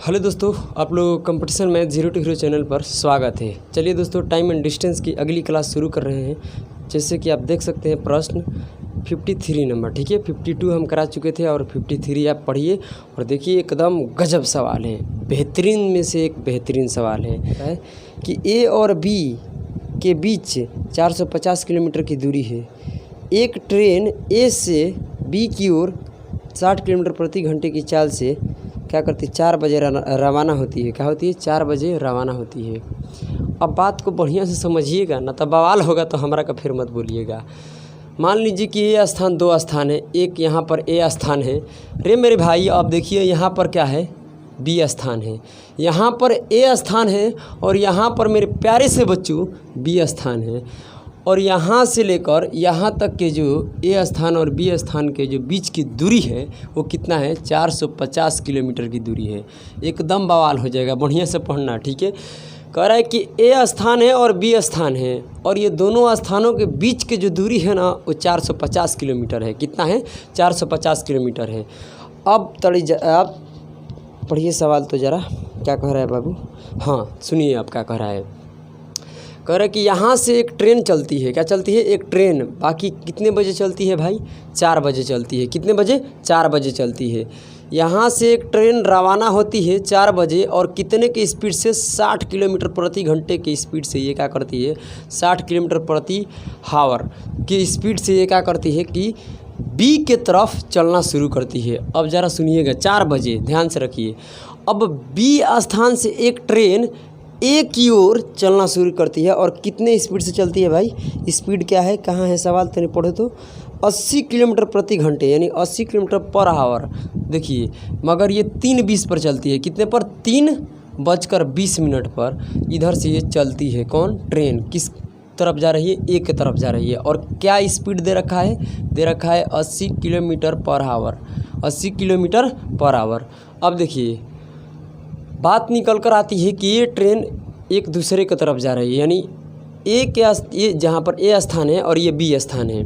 Hello दोस्तों, आप लोग competition math zero to hero channel पर स्वागत है। चलिए दोस्तों, टाइम एंड डिस्टेंस की अगली क्लास शुरू कर रहे हैं। जैसे कि आप देख सकते हैं प्रश्न 53 नंबर, ठीक है। 52 हम करा चुके थे और 53 आप पढ़िए और देखिए, एकदम गजब सवाल है, बेहतरीन में से एक बेहतरीन सवाल है कि ए और बी के बीच 450 किलोमीटर की दूरी है। एक ट्रेन ए से बी की ओर 60 किलोमीटर प्रति घंटे की चाल से क्या करती है, 4 बजे रवाना होती है। क्या होती है? 4 बजे रवाना होती है। अब बात को बढ़िया से समझिएगा, ना तो बवाल होगा तो हमारा का फिर मत बोलिएगा। मान लीजिए कि ये स्थान 2 स्थान है, एक यहाँ पर ए स्थान है। रे मेरे भाई, आप देखिए यहाँ पर क्या है, बी स्थान है, यहाँ पर ए स्थान है और यहाँ पर मेरे प्यारे से बच्चों बी स्थान है। और यहाँ से लेकर यहाँ तक के जो ए स्थान और बी स्थान के जो बीच की दूरी है वो कितना है? 450 किलोमीटर की दूरी है। एकदम बवाल हो जाएगा, बढ़िया से पढ़ना, ठीक है। कह रहा है कि ए स्थान है और बी स्थान है और ये दोनों स्थानों के बीच की जो दूरी है ना वो 450 किलोमीटर है। कितना है? 450 किलोमीटर है। अब आप पढ़िए सवाल तो ज़रा, क्या कह रहा है बाबू? हाँ सुनिए, आप क्या कह रहा है। कह रहे कि यहाँ से एक ट्रेन चलती है। क्या चलती है? एक ट्रेन। बाकी कितने बजे चलती है भाई? 4 बजे चलती है। कितने बजे? 4 बजे चलती है। यहाँ से एक ट्रेन रवाना होती है 4 बजे और कितने की स्पीड से? 60 किलोमीटर प्रति घंटे की स्पीड से ये क्या करती है? 60 किलोमीटर प्रति हावर की स्पीड से ये क्या करती है कि बी के तरफ चलना शुरू करती है। अब ज़रा सुनिएगा, 4 बजे ध्यान से रखिए। अब बी स्थान से एक ट्रेन ए की ओर चलना शुरू करती है और कितने स्पीड से चलती है भाई? स्पीड क्या है, कहाँ है सवाल, तनी पढ़ो तो। 80 किलोमीटर प्रति घंटे, यानी 80 किलोमीटर पर आवर। देखिए, मगर ये 3:20 पर चलती है। कितने पर? 3:20 पर इधर से ये चलती है। कौन? ट्रेन। किस तरफ जा रही है? ए की तरफ जा रही है। और क्या स्पीड दे रखा है? दे रखा है 80 kilometre per hour. 80 kilometre per hour. अब देखिए, बात निकल कर आती है कि ये ट्रेन एक दूसरे की तरफ जा रही है, यानी ये जहाँ पर ए स्थान है और ये बी स्थान है,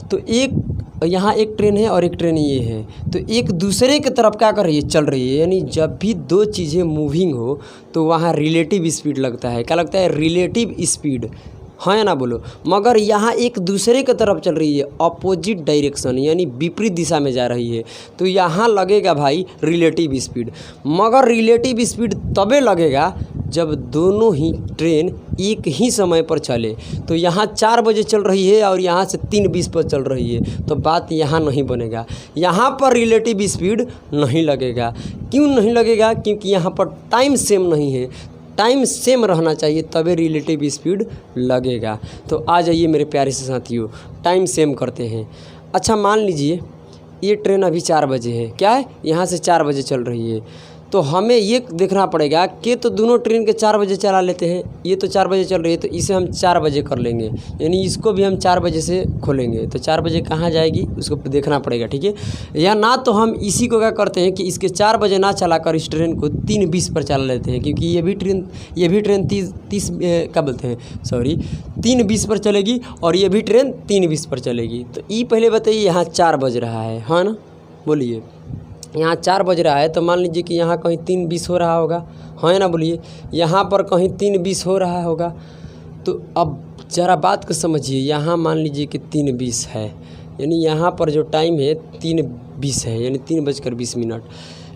तो एक यहाँ एक ट्रेन है और एक ट्रेन ये है, तो एक दूसरे की तरफ क्या कर रही है? चल रही है। यानी जब भी दो चीज़ें मूविंग हो तो वहाँ रिलेटिव स्पीड लगता है। क्या लगता है? Relative speed. हाँ या ना बोलो। मगर यहाँ एक दूसरे की तरफ चल रही है, अपोजिट डायरेक्शन, यानी विपरीत दिशा में जा रही है, तो यहाँ लगेगा भाई रिलेटिव स्पीड। मगर रिलेटिव स्पीड तबे लगेगा जब दोनों ही ट्रेन एक ही समय पर चले। तो यहाँ 4 बजे चल रही है और यहाँ से 3:20 पर चल रही है, तो बात यहाँ नहीं बनेगा। यहाँ पर रिलेटिव स्पीड नहीं लगेगा। क्यों नहीं लगेगा? क्योंकि यहाँ पर टाइम सेम नहीं है। टाइम सेम रहना चाहिए तभी रिलेटिव स्पीड लगेगा। तो आ जाइए मेरे प्यारे से साथियों, टाइम सेम करते हैं। अच्छा, मान लीजिए ये ट्रेन अभी 4 बजे है। क्या है? यहाँ से 4 बजे चल रही है, तो हमें ये देखना पड़ेगा कि तो दोनों ट्रेन के 4 बजे चला लेते हैं। ये तो 4 बजे चल रही है, तो इसे हम 4 बजे कर लेंगे, यानी इसको भी हम 4 बजे से खोलेंगे। तो 4 बजे कहाँ जाएगी उसको देखना पड़ेगा, ठीक है। या ना तो हम इसी को क्या करते हैं कि इसके 4 बजे ना चलाकर इस ट्रेन को 3:20 पर चला लेते हैं, क्योंकि ये भी ट्रेन 30 क्या बोलते हैं, सॉरी 3:20 पर चलेगी और ये भी ट्रेन 3:20 पर चलेगी। तो ये पहले बताइए, यहाँ 4 बज रहा है, हाँ ना, बोलिए। यहाँ 4 बज रहा है, तो मान लीजिए कि यहाँ कहीं 3:20 हो रहा होगा, हाँ ना, बोलिए। यहाँ पर कहीं 3:20 हो रहा होगा। तो अब ज़रा बात को समझिए, यहाँ मान लीजिए कि 3:20 है, यानी यहाँ पर जो टाइम है 3:20 है, यानी 3:20।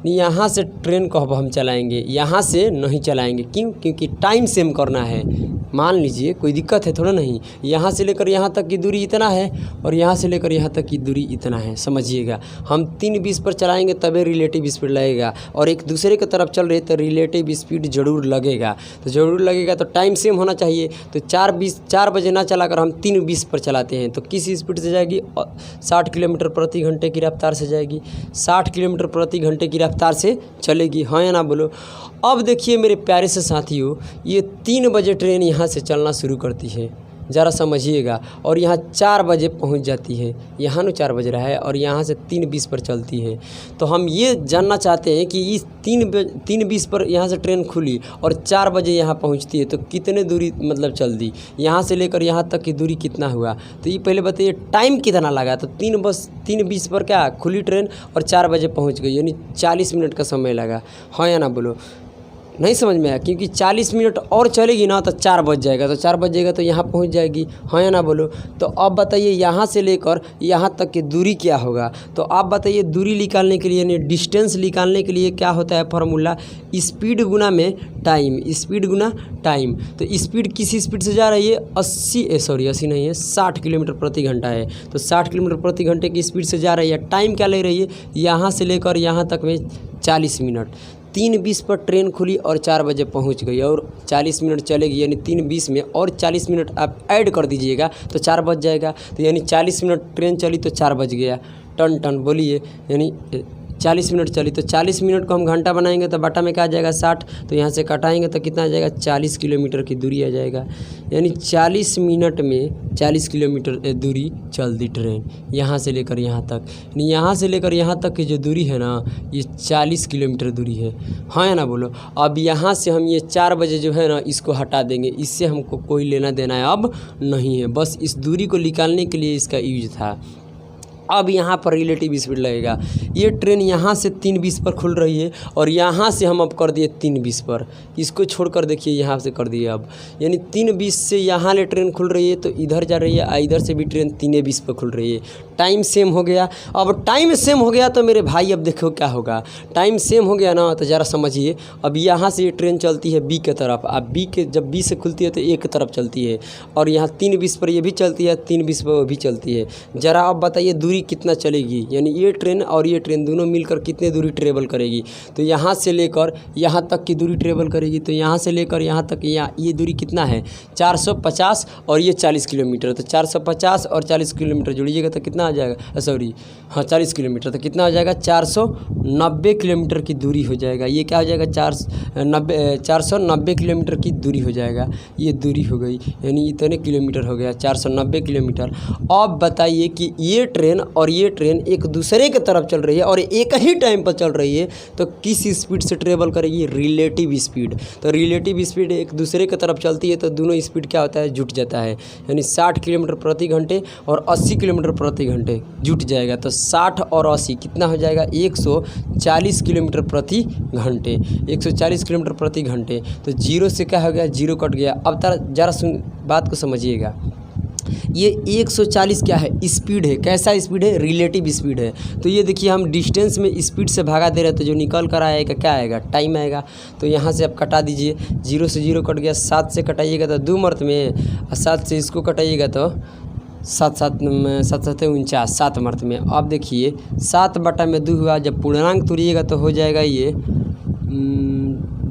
यहाँ से ट्रेन को अब हम चलाएंगे, यहाँ से नहीं चलाएंगे। क्यों? क्योंकि टाइम सेम करना है। मान लीजिए कोई दिक्कत है थोड़ा नहीं, यहाँ से लेकर यहाँ तक की दूरी इतना है और यहाँ से लेकर यहाँ तक की दूरी इतना है, समझिएगा। हम 3:20 पर चलाएंगे तभी रिलेटिव स्पीड लगेगा, और एक दूसरे की तरफ चल रहे तो रिलेटिव स्पीड ज़रूर लगेगा। तो ज़रूर लगेगा तो टाइम सेम होना चाहिए। तो 4 बजे ना चलाकर हम 3:20 पर चलाते हैं, तो किस स्पीड से जाएगी? 60 किलोमीटर प्रति घंटे की रफ्तार से जाएगी। 60 किलोमीटर प्रति घंटे की रफ्तार से चलेगी, हाँ या ना बोलो। अब देखिए मेरे प्यारे से साथियों, ये 3 बजे ट्रेन यहाँ से चलना शुरू करती है। ज़रा समझिएगा। और यहाँ 4 बजे पहुँच जाती है, यहाँ 4 बज रहा है और यहाँ से 3:20 पर चलती है। तो हम ये जानना चाहते हैं कि इस 3:20 पर यहाँ से ट्रेन खुली और 4 बजे यहाँ पहुँचती है तो कितने दूरी मतलब चल दी, यहाँ से लेकर यहाँ तक की दूरी कितना हुआ। तो ये पहले बताइए टाइम कितना लगा। तो 3:20 पर क्या खुली ट्रेन और 4 बजे पहुँच गई, यानी 40 मिनट का समय लगा। हाँ या ना बोलो। नहीं समझ में आया, क्योंकि 40 मिनट और चलेगी ना तो 4 बज जाएगा, तो 4 बज जाएगा तो यहाँ पहुँच जाएगी। हाँ या ना बोलो। तो अब बताइए यहाँ से लेकर यहाँ तक की दूरी क्या होगा। तो आप बताइए दूरी निकालने के लिए यानी डिस्टेंस निकालने के लिए क्या होता है फार्मूला, स्पीड गुना में टाइम, स्पीड गुना टाइम। तो स्पीड किस स्पीड से जा रही है, 80 नहीं है 60 किलोमीटर प्रति घंटा है। तो 60 किलोमीटर प्रति घंटे की स्पीड से जा रही है। टाइम क्या ले रही है, यहाँ से लेकर यहाँ तक में 40 मिनट। 3:20 पर ट्रेन खुली और 4 बजे पहुंच गई और 40 मिनट चलेगी, यानी 3:20 में और 40 मिनट आप ऐड कर दीजिएगा तो 4 बज जाएगा। तो यानी 40 मिनट ट्रेन चली तो 4 बज गया। टन टन बोलिए, यानी 40 मिनट चली तो 40 मिनट को हम घंटा बनाएंगे तो बटा में क्या आ जाएगा 60। तो यहाँ से कटाएंगे तो कितना आ जाएगा 40 किलोमीटर की दूरी आ जाएगा। यानी 40 मिनट में 40 किलोमीटर दूरी चल दी ट्रेन यहाँ से लेकर यहाँ तक। यानी यहाँ से लेकर यहाँ तक की जो दूरी है ना ये 40 किलोमीटर दूरी है। हाँ या ना बोलो। अब यहाँ से हम ये 4 बजे जो है ना इसको हटा देंगे, इससे हमको कोई लेना देना है अब नहीं है, बस इस दूरी को निकालने के लिए इसका यूज था। अब यहाँ पर रिलेटिव स्पीड लगेगा। ये ट्रेन यहाँ से 3:20 पर खुल रही है और यहाँ से हम अब कर दिए 3:20 पर, इसको छोड़कर देखिए यहाँ से कर दिए अब, यानी 3:20 से यहाँ ले ट्रेन खुल रही है तो इधर जा रही है, इधर से भी ट्रेन 3:20 पर खुल रही है। टाइम सेम हो गया। अब टाइम सेम हो गया तो मेरे भाई अब देखो क्या होगा। टाइम सेम हो गया ना तो ज़रा समझिए। अब यहाँ से ये ट्रेन चलती है बी के तरफ, अब बी के जब बी से खुलती है तो ए की तरफ चलती है और यहाँ 3:20 पर ये भी चलती है, 3:20 पर वो भी चलती है। ज़रा अब बताइए दूरी कितना चलेगी, यानी ये ट्रेन और ये ट्रेन दोनों मिलकर कितने दूरी ट्रेवल करेगी। तो यहाँ से लेकर यहाँ तक की दूरी ट्रेवल करेगी। तो यहाँ से लेकर यहाँ तक ये दूरी कितना है 450 और ये 40 किलोमीटर। तो 450 और 40 किलोमीटर जोड़िएगा तो कितना आ जाएगा, सॉरी हाँ 40 किलोमीटर। तो कितना हो जाएगा 490 किलोमीटर की दूरी हो जाएगा। ये क्या हो जाएगा 490 किलोमीटर की दूरी हो जाएगा। ये दूरी हो गई, यानी इतने किलोमीटर हो गया 490 किलोमीटर। अब बताइए कि ये ट्रेन और ये ट्रेन एक दूसरे के तरफ चल रही है और एक ही टाइम पर चल रही है तो किस स्पीड से ट्रेवल करेगी, रिलेटिव स्पीड। तो रिलेटिव स्पीड एक दूसरे की तरफ चलती है तो दोनों स्पीड क्या होता है जुट जाता है, यानी 60 किलोमीटर प्रति घंटे और 80 किलोमीटर प्रति घंटे जुट जाएगा। तो 60 और 80 कितना हो जाएगा 140 किलोमीटर प्रति घंटे, 140 किलोमीटर प्रति घंटे। तो जीरो से क्या हो गया, जीरो कट गया। अब ज़रा बात को समझिएगा। ये 140 क्या है, स्पीड है। कैसा स्पीड है, रिलेटिव स्पीड है। तो ये देखिए हम डिस्टेंस में स्पीड से भागा दे रहे हैं तो जो निकल कर आएगा क्या आएगा, टाइम आएगा। तो यहाँ से आप कटा दीजिए, 0 से 0 कट गया, 7 से कटाइएगा तो 2 मर्त में, और 7 से इसको कटाइएगा तो 7 7 49, 7 मर्त में। अब देखिए 7 बटा में 2 हुआ, जब पूर्णांक तोड़िएगा तो हो जाएगा ये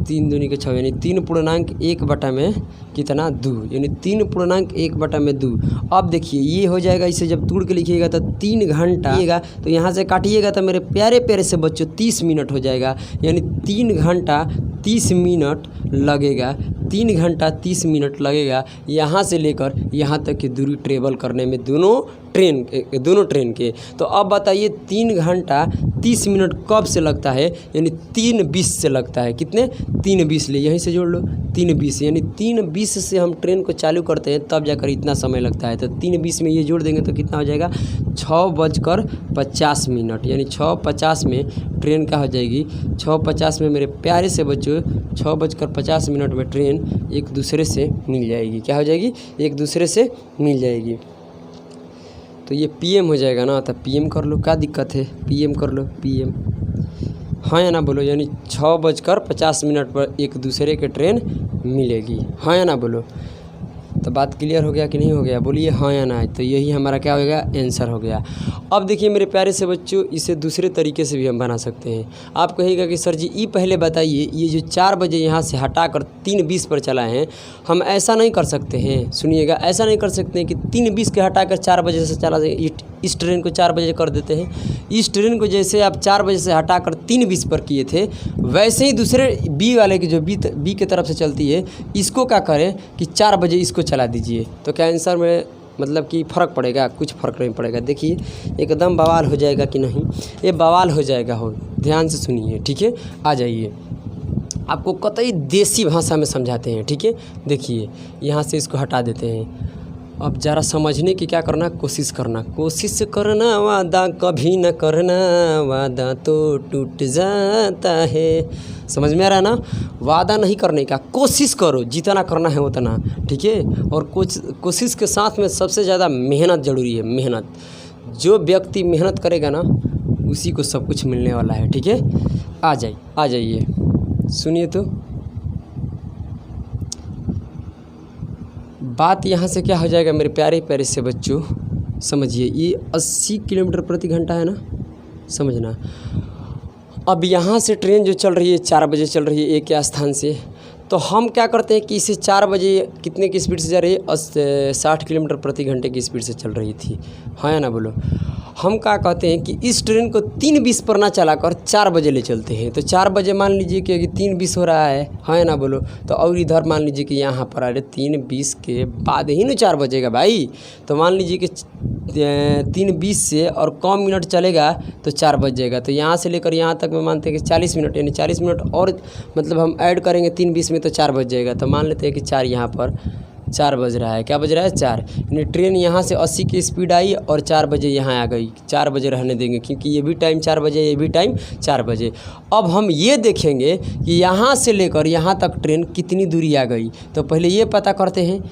3 दूनी के 6, यानी 3.1 बटा में कितना 2, यानी 3.1 बटा में 2। अब देखिए ये हो जाएगा, इसे जब तोड़ के लिखिएगा तो 3 घंटा, तो यहाँ से काटिएगा तो मेरे प्यारे प्यारे से बच्चों 30 मिनट हो जाएगा, यानी 3 घंटा 30 मिनट लगेगा। 3 घंटा 30 मिनट लगेगा यहाँ से लेकर यहाँ तक की दूरी ट्रेवल करने में दोनों ट्रेन के। तो अब बताइए 3 घंटा 30 मिनट कब से लगता है, यानी 3:20 से लगता है। कितने 3:20 ले, यहीं से जोड़ लो 3:20, यानी 3:20 से हम ट्रेन को चालू करते हैं तब जाकर इतना समय लगता है। तो 3:20 में ये जोड़ देंगे तो कितना हो जाएगा 6:50, यानी 6:50 में ट्रेन का हो जाएगी। 6:50 में मेरे प्यारे से बच्चों 6:50 में ट्रेन एक दूसरे से मिल जाएगी। क्या हो जाएगी, एक दूसरे से मिल जाएगी। तो ये PM हो जाएगा ना, तो PM कर लो, क्या दिक्कत है, PM कर लो PM। हाँ या ना बोलो, यानी 6:50 पर एक दूसरे के ट्रेन मिलेगी। हाँ या ना बोलो। तो बात क्लियर हो गया कि नहीं हो गया, बोलिए हाँ या ना। तो यही हमारा क्या हो गया, आंसर हो गया। अब देखिए मेरे प्यारे से बच्चों, इसे दूसरे तरीके से भी हम बना सकते हैं। आप कहिएगा कि सर जी ये पहले बताइए, ये जो 4 बजे यहाँ से हटाकर 3:20 पर चला है, हम ऐसा नहीं कर सकते हैं। सुनिएगा, ऐसा नहीं कर सकते हैं कि 3:20 के हटाकर 4 बजे से चला जाए, इस ट्रेन को 4 बजे कर देते हैं। इस ट्रेन को जैसे आप 4 बजे से हटाकर 3:20 पर किए थे, वैसे ही दूसरे बी वाले की जो बी की तरफ से चलती है, इसको क्या करें कि 4 बजे इसको चला दीजिए, तो क्या आंसर में मतलब कि फ़र्क पड़ेगा? कुछ फ़र्क नहीं पड़ेगा। देखिए एकदम बवाल हो जाएगा कि नहीं, ये बवाल हो जाएगा। हो ध्यान से सुनिए, ठीक है। आ जाइए, आपको कतई देसी भाषा में समझाते हैं, ठीक है। देखिए यहाँ से इसको हटा देते हैं। अब ज़रा समझने की क्या करना, कोशिश करना, वादा कभी न करना, वादा तो टूट जाता है। समझ में आ रहा है ना? वादा नहीं करने का, कोशिश करो, जितना करना है उतना, ठीक है। और कोशिश के साथ में सबसे ज़्यादा मेहनत ज़रूरी है। मेहनत, जो व्यक्ति मेहनत करेगा ना उसी को सब कुछ मिलने वाला है, ठीक है। आ जाइए सुनिए। तो बात यहाँ से क्या हो जाएगा मेरे प्यारे प्यारे से बच्चों, समझिए। ये 80 किलोमीटर प्रति घंटा है ना, समझना। अब यहाँ से ट्रेन जो चल रही है 4 बजे चल रही है एक के स्थान से, तो हम क्या करते हैं कि इसे 4 बजे कितने की स्पीड से जा रही है? 60 किलोमीटर प्रति घंटे की स्पीड से चल रही थी, हाँ या ना बोलो। हम क्या कहते हैं कि इस ट्रेन को 3:20 पर ना चलाकर 4 बजे ले चलते हैं। तो 4 बजे मान लीजिए कि 3:20 हो रहा है, हाँ या ना बोलो। तो और इधर मान लीजिए कि यहाँ पर अरे 3:20 के बाद ही ना 4 बजेगा भाई। तो मान लीजिए कि 3:20 से और कम मिनट चलेगा तो 4 बज जाएगा। तो यहाँ से लेकर यहाँ तक में मानते हैं कि 40 मिनट, यानी 40 मिनट और मतलब हम ऐड करेंगे 3:20 में तो 4 बज जाएगा। तो मान लेते हैं कि 4 यहाँ पर 4 बज रहा है। क्या बज रहा है? 4। यानी ट्रेन यहाँ से 80 की स्पीड आई और 4 बजे यहाँ आ गई। 4 बजे रहने देंगे क्योंकि ये भी टाइम 4 बजे, ये भी टाइम 4 बजे। अब हम ये देखेंगे कि यहाँ से लेकर यहाँ तक ट्रेन कितनी दूरी आ गई। तो पहले ये पता करते हैं,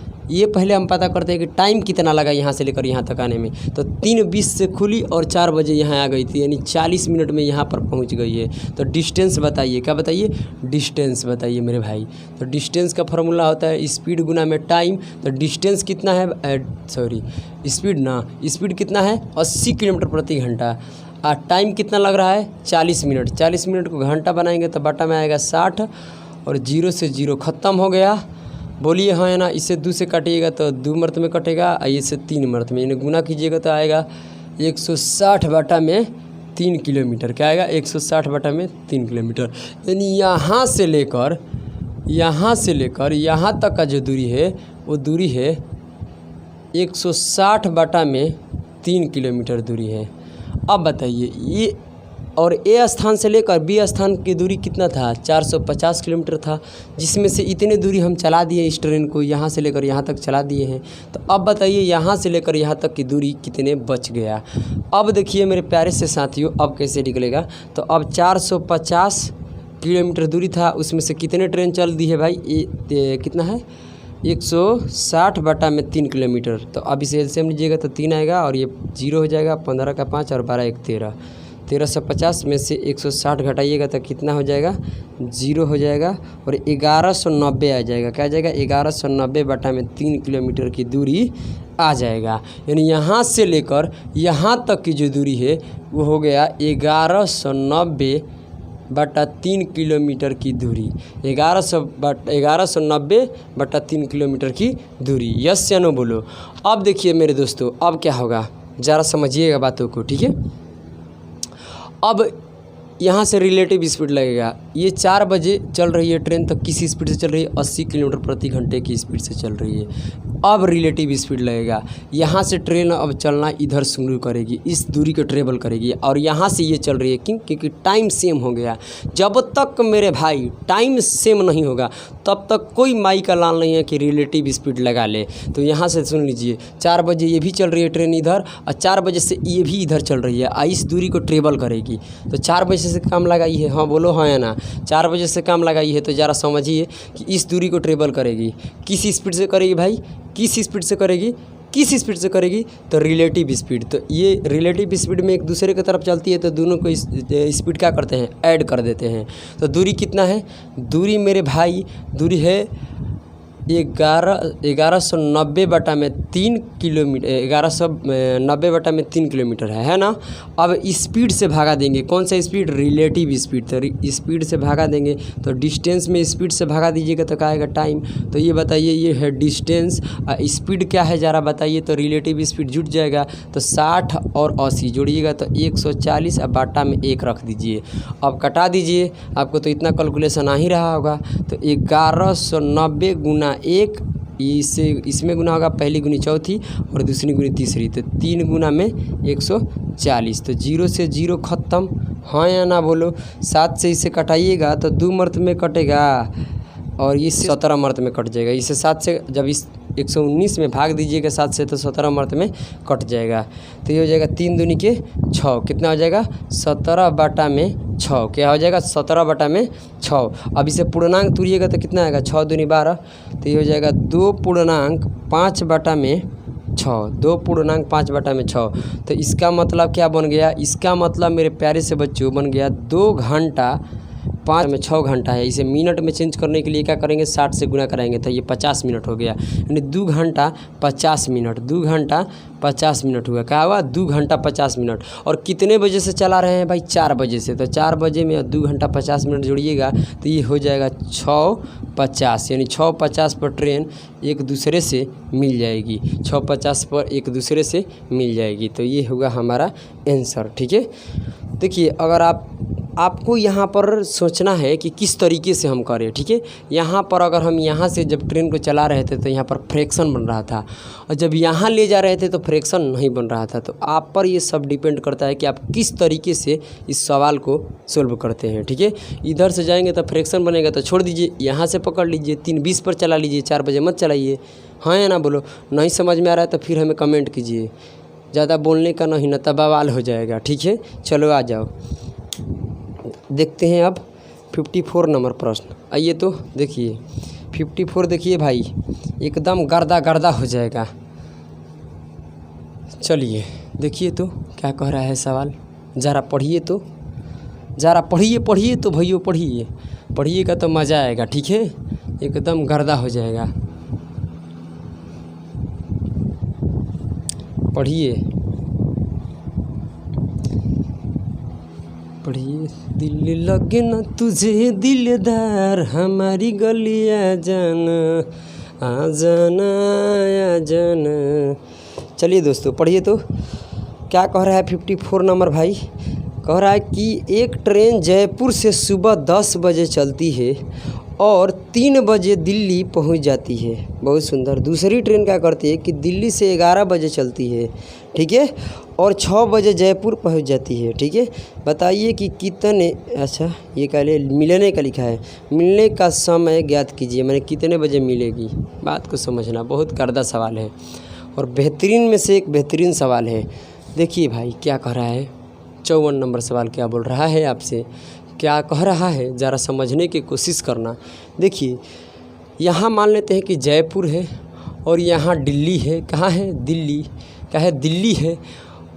हम पता करते हैं कि टाइम कितना लगा यहाँ से लेकर यहाँ तक आने में। तो 3:20 से खुली और 4 बजे यहाँ आ गई थी, यानी 40 मिनट में यहाँ पर पहुँच गई है। तो डिस्टेंस बताइए, क्या बताइए? डिस्टेंस बताइए मेरे भाई। तो डिस्टेंस का फार्मूला होता है स्पीड गुना में टाइम। तो डिस्टेंस कितना है? स्पीड कितना है? 80 किलोमीटर प्रति घंटा। और टाइम कितना लग रहा है? 40 मिनट। 40 मिनट को घंटा बनाएंगे तो बटा में आएगा 60 और 0 से 0 ख़त्म हो गया। बोलिए हाँ है ना। इसे 2 से काटिएगा तो 2 मर्त में कटेगा, इसे 3 मर्त में, यानी गुना कीजिएगा तो आएगा 160 बटा में 3 किलोमीटर। क्या आएगा? 160 बटा में 3 किलोमीटर। यानी यहाँ से लेकर यहाँ तक का जो दूरी है वो दूरी है 160 बटा में 3 किलोमीटर दूरी है। अब बताइए ये और ए स्थान से लेकर बी स्थान की दूरी कितना था? 450 किलोमीटर था, जिसमें से इतने दूरी हम चला दिए इस ट्रेन को, यहाँ से लेकर यहाँ तक चला दिए हैं। तो अब बताइए यहाँ से लेकर यहाँ तक की दूरी कितने बच गया। अब देखिए मेरे प्यारे से साथियों, अब कैसे निकलेगा। तो अब 450 किलोमीटर दूरी था, उसमें से कितने ट्रेन चल दी है भाई? कितना है? 160 बटा में 3 किलोमीटर। तो अब इसे एलसीएम लीजिएगा तो 3 आएगा और ये 0 हो जाएगा, 15 का 5 और 12 1 13। 1350 में से 160 घटाइएगा तो कितना हो जाएगा? 0 हो जाएगा और 1190 आ जाएगा। क्या आ जाएगा? 1190 बटा में 3 किलोमीटर की दूरी आ जाएगा। यानी यहाँ से लेकर यहाँ तक की जो दूरी है वो हो गया 1190 बटा 3 किलोमीटर की दूरी। 1190 बटा 3 किलोमीटर की दूरी। यस या नो बोलो। अब देखिए मेरे दोस्तों, अब क्या होगा ज़रा समझिएगा बातों को, ठीक है। अब यहाँ से रिलेटिव स्पीड लगेगा। ये 4 बजे चल रही है ट्रेन, तो किस स्पीड से चल रही है? 80 किलोमीटर प्रति घंटे की स्पीड से चल रही है। अब रिलेटिव स्पीड लगेगा। यहाँ से ट्रेन अब चलना इधर शुरू करेगी, इस दूरी को ट्रेवल करेगी और यहाँ से ये चल रही है। क्योंकि टाइम सेम हो गया। जब तक मेरे भाई टाइम सेम नहीं होगा तब तक कोई माई का लाल नहीं है कि रिलेटिव स्पीड लगा ले। तो यहाँ से सुन लीजिए, 4 बजे ये भी चल रही है ट्रेन इधर और 4 बजे से ये भी इधर चल रही है, इस दूरी को ट्रेवल करेगी। तो 4 बजे से काम लगाई है, हाँ बोलो हाँ या ना। 4 बजे से काम लगाई है तो ज़रा समझिए कि इस दूरी को ट्रेवल करेगी। किस स्पीड से करेगी भाई? किस स्पीड से करेगी? तो रिलेटिव स्पीड। तो ये रिलेटिव स्पीड में एक दूसरे की तरफ चलती है तो दोनों को स्पीड क्या करते हैं? ऐड कर देते हैं। तो दूरी कितना है? दूरी मेरे भाई दूरी है 1190 बटा में 3 किलोमीटर, 1190 बटा में 3 किलोमीटर है ना। अब स्पीड से भागा देंगे। कौन सा स्पीड? Relative speed. तो स्पीड से भागा देंगे तो डिस्टेंस में स्पीड से भागा दीजिएगा तो क्या आएगा? टाइम। तो ये बताइए, ये है डिस्टेंस, स्पीड क्या है ज़रा बताइए। तो रिलेटिव स्पीड जुट जाएगा तो 60 और 80 जोड़िएगा तो 140 और बाटा में 1 रख दीजिए। अब कटा दीजिए, आपको तो इतना कैलकुलेशन आ ही रहा होगा। तो 1190 गुना 1 इससे इसमें गुना होगा, पहली गुनी चौथी और दूसरी गुनी तीसरी, तो 3 गुना में 140। तो 0 से 0 ख़त्म, हाँ या ना बोलो। 7 से इसे कटाइएगा तो 2 मर्त में कटेगा और ये 17 मर्त में कट जाएगा। इसे 7 से जब इस 119 में भाग दीजिएगा 7 से तो 17 मर्त में कट जाएगा। तो ये हो जाएगा 3 दूनी के 6, कितना हो जाएगा 17/6। क्या हो जाएगा 17/6। अब इसे पूर्णांक तुरिएगा तो कितना आएगा 6 दूनी 12, तो ये हो जाएगा 2.5/6। 2.5/6। तो इसका मतलब क्या बन गया, इसका मतलब मेरे प्यारे से बच्चों बन गया 2 घंटा 5 में 6 घंटा है। इसे मिनट में चेंज करने के लिए क्या करेंगे 60 से गुना कराएंगे तो ये 50 मिनट हो गया, यानी 2 घंटा 50 मिनट। 2 घंटा 50 मिनट हुआ, क्या हुआ 2 घंटा 50 मिनट। और कितने बजे से चला रहे हैं भाई 4 बजे से, तो 4 बजे में 2 घंटा 50 मिनट जोड़िएगा तो ये हो जाएगा 6:50, यानी 6:50 पर ट्रेन एक दूसरे से मिल जाएगी। 6:50 पर एक दूसरे से मिल जाएगी, तो ये होगा हमारा आंसर। ठीक है, देखिए अगर आपको यहाँ पर सोचना है कि किस तरीके से हम करें। ठीक है, यहाँ पर अगर हम यहाँ से जब ट्रेन को चला रहे थे तो यहाँ पर फ्रैक्शन बन रहा था, और जब यहाँ ले जा रहे थे तो फ्रैक्शन नहीं बन रहा था। तो आप पर ये सब डिपेंड करता है कि आप किस तरीके से इस सवाल को सोल्व करते हैं। ठीक है, इधर से जाएंगे तो फ्रैक्शन बनेगा तो छोड़ दीजिए, यहाँ से पकड़ लीजिए, 3:20 पर चला लीजिए, 4 बजे मत चलाइए। हाँ या ना बोलो, नहीं समझ में आ रहा है तो फिर हमें कमेंट कीजिए, ज़्यादा बोलने का नहीं, न तो बवाल हो जाएगा। ठीक है, चलो आ जाओ, देखते हैं अब 54 नंबर प्रश्न। आइए तो देखिए 54, देखिए भाई एकदम गर्दा गर्दा हो जाएगा। चलिए देखिए तो क्या कह रहा है सवाल, ज़रा पढ़िए तो, ज़रा पढ़िए तो भैया पढ़िएगा तो मज़ा आएगा। ठीक है, एकदम गर्दा हो जाएगा, पढ़िए। दिल लगे ना तुझे दिलदार, हमारी गलियाँ जाना, आ जाना आ जाना। चलिए दोस्तों पढ़िए तो क्या कह रहा है 54 नंबर भाई। कह रहा है कि एक ट्रेन जयपुर से सुबह 10 बजे चलती है और 3 बजे दिल्ली पहुंच जाती है। बहुत सुंदर। दूसरी ट्रेन क्या करती है कि दिल्ली से 11 बजे चलती है, ठीक है, और 6 बजे जयपुर पहुंच जाती है। ठीक है, बताइए कि कितने, अच्छा ये क्या मिलने का लिखा है, मिलने का समय ज्ञात कीजिए, मैंने कितने बजे मिलेगी। बात को समझना, बहुत करदा सवाल है और बेहतरीन में से एक बेहतरीन सवाल है। देखिए भाई क्या कह रहा है, 54 नंबर सवाल क्या बोल रहा है आपसे, क्या कह रहा है, ज़रा समझने की कोशिश करना। देखिए यहाँ मान लेते हैं कि जयपुर है और यहाँ दिल्ली है। कहाँ है, दिल्ली, क्या है, दिल्ली है,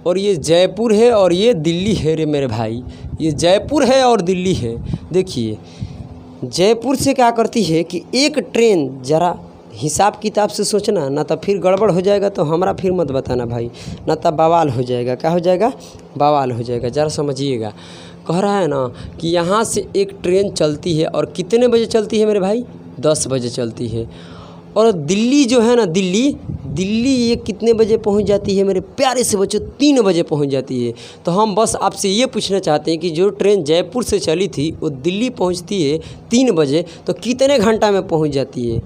और ये जयपुर है और ये दिल्ली है। रे मेरे भाई, ये जयपुर है और दिल्ली है। देखिए जयपुर से क्या करती है कि एक ट्रेन, ज़रा हिसाब किताब से सोचना, ना तो फिर गड़बड़ हो जाएगा तो हमारा फिर मत बताना भाई, ना तो बवाल हो जाएगा। क्या हो जाएगा, बवाल हो जाएगा, ज़रा समझिएगा। कह रहा है ना कि यहाँ से एक ट्रेन चलती है और कितने बजे चलती है मेरे भाई, 10 बजे चलती है। और दिल्ली जो है ना, दिल्ली ये कितने बजे पहुंच जाती है मेरे प्यारे से बच्चों, 3 बजे पहुंच जाती है। तो हम बस आपसे ये पूछना चाहते हैं कि जो ट्रेन जयपुर से चली थी वो दिल्ली पहुंचती है 3 बजे, तो कितने घंटा में पहुंच जाती है,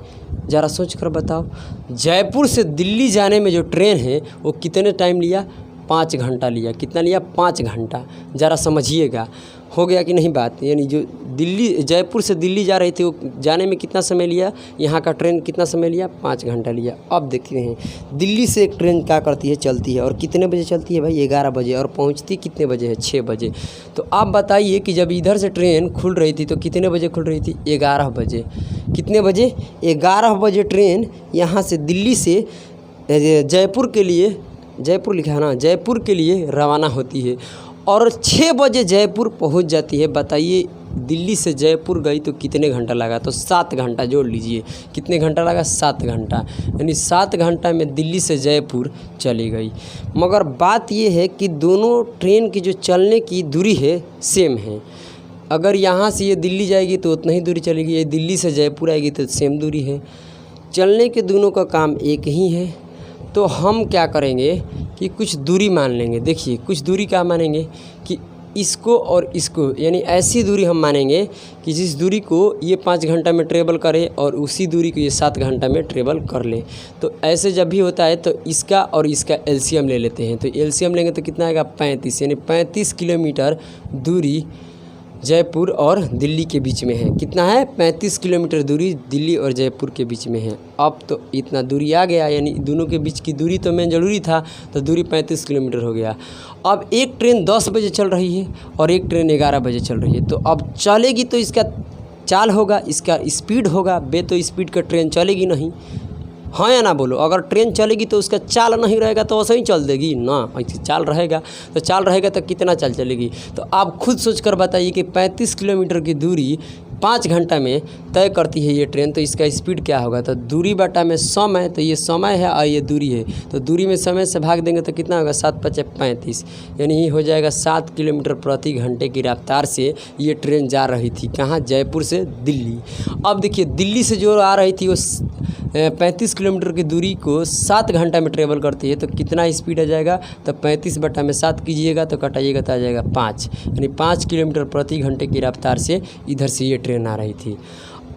ज़रा सोच कर बताओ। जयपुर से दिल्ली जाने में जो ट्रेन है वो कितने टाइम लिया, 5 घंटा लिया। कितना लिया, 5 घंटा। ज़रा समझिएगा, हो गया कि नहीं बात। यानी जो दिल्ली, जयपुर से दिल्ली जा रही थी वो जाने में कितना समय लिया, यहाँ का ट्रेन कितना समय लिया, 5 घंटा लिया। अब देखते हैं दिल्ली से एक ट्रेन क्या करती है, चलती है, और कितने बजे चलती है भाई, 11 बजे, और पहुँचती कितने बजे है, 6 बजे। तो आप बताइए कि जब इधर से ट्रेन खुल रही थी तो कितने बजे खुल रही थी, 11 बजे। कितने बजे, 11 बजे ट्रेन यहाँ से दिल्ली से जयपुर के लिए, जयपुर लिखा है ना, जयपुर के लिए रवाना होती है और 6 बजे जयपुर पहुंच जाती है। बताइए दिल्ली से जयपुर गई तो कितने घंटा लगा, तो 7 घंटा जोड़ लीजिए। कितने घंटा लगा, 7 घंटा, यानी 7 घंटा में दिल्ली से जयपुर चली गई। मगर बात ये है कि दोनों ट्रेन की जो चलने की दूरी है सेम है। अगर यहाँ से ये दिल्ली जाएगी तो उतना ही दूरी चलेगी, ये दिल्ली से जयपुर आएगी तो सेम दूरी है। चलने के दोनों का काम एक ही है। तो हम क्या करेंगे कि कुछ दूरी मान लेंगे। देखिए कुछ दूरी क्या मानेंगे कि इसको और इसको यानी ऐसी दूरी हम मानेंगे कि जिस दूरी को ये 5 घंटा में ट्रेवल करे और उसी दूरी को ये 7 घंटा में ट्रेवल कर ले। तो ऐसे जब भी होता है तो इसका और इसका एलसीएम ले लेते हैं। तो एलसीएम लेंगे तो कितना आएगा 35, यानी 35 किलोमीटर दूरी जयपुर और दिल्ली के बीच में है। कितना है 35 किलोमीटर दूरी दिल्ली और जयपुर के बीच में है। अब तो इतना दूरी आ गया, यानी दोनों के बीच की दूरी तो मेन ज़रूरी था, तो दूरी 35 किलोमीटर हो गया। अब एक ट्रेन 10 बजे चल रही है और एक ट्रेन 11 बजे चल रही है। तो अब चलेगी तो इसका चाल होगा, इसका स्पीड होगा, बे तो स्पीड का ट्रेन चलेगी नहीं। हाँ या ना बोलो, अगर ट्रेन चलेगी तो उसका चाल नहीं रहेगा तो वैसे ही चल देगी ना, ऐसी चाल रहेगा। तो चाल रहेगा तो कितना चाल चलेगी। तो आप खुद सोच कर बताइए कि 35 किलोमीटर की दूरी 5 घंटा में तय करती है ये ट्रेन, तो इसका स्पीड क्या होगा। तो दूरी बटा में समय, तो ये समय है और ये दूरी है, तो दूरी में समय से भाग देंगे तो कितना होगा 7 × 5 = 35, यानी हो जाएगा 7 किलोमीटर प्रति घंटे की रफ्तार से ये ट्रेन जा रही थी। कहाँ, जयपुर से दिल्ली। अब देखिए दिल्ली से जो आ रही थी वो 35 किलोमीटर की दूरी को 7 घंटा में ट्रेवल करती है, तो कितना स्पीड आ जाएगा। तो 35 बटा में 7 कीजिएगा तो कटाइएगा तो आ जाएगा 5, यानी 5 किलोमीटर प्रति घंटे की रफ्तार से इधर से ये ट्रेन आ रही थी।